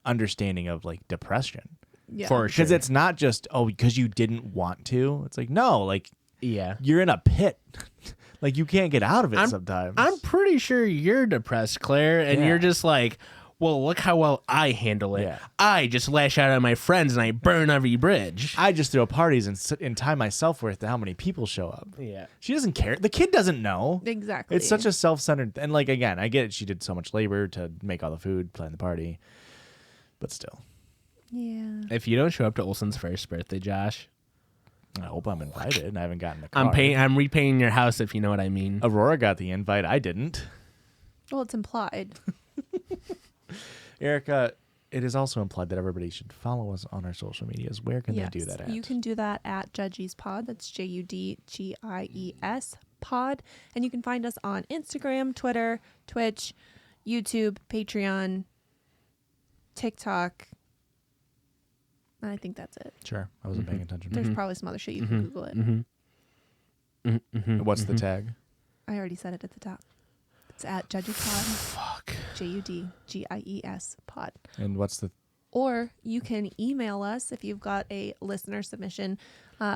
understanding of like depression. Yeah. For sure. Because it's not just, because you didn't want to. It's like, no, like, Yeah. you're in a pit. Like, you can't get out of it sometimes. I'm pretty sure you're depressed, Claire, and Yeah. you're just like, well, look how well I handle it. Yeah. I just lash out at my friends and I burn every bridge. I just throw parties and tie my self-worth to how many people show up. Yeah. She doesn't care. The kid doesn't know. Exactly. It's such a self-centered, and like, again, I get it. She did so much labor to make all the food, plan the party, but still. Yeah. If you don't show up to Olsen's first birthday, Josh, I hope I'm invited, and I haven't gotten the card. I'm repainting your house, if you know what I mean. Aurora got the invite. I didn't. Well, it's implied. Erica, it is also implied that everybody should follow us on our social medias. Where can they do Yes, that at? You can do that at Judgies Pod. That's JUDGIES Pod. And you can find us on Instagram, Twitter, Twitch, YouTube, Patreon, TikTok. And I think that's it. Sure. I wasn't paying attention. There's probably some other shit you can Google it. What's the tag? I already said it at the top. It's at Judges Pod. Fuck. JUDGIES Pod. And what's the... Or you can email us if you've got a listener submission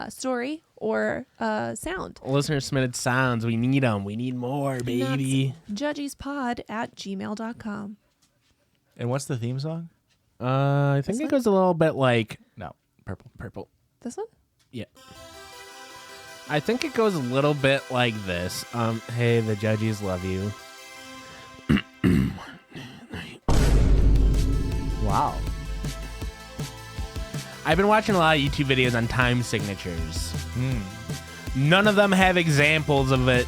story or sound. Listener submitted sounds. We need them. We need more, baby. Judgiespod@gmail.com. And what's the theme song? I think This it one? goes a little bit like No. Purple. purple. This one? Yeah. I think it goes a little bit like this. Hey, the Judgies love you. Wow. I've been watching a lot of YouTube videos on time signatures. None of them have examples of it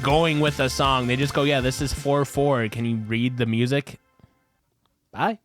going with a song. They just go, yeah, this is 4/4. Can you read the music? Bye.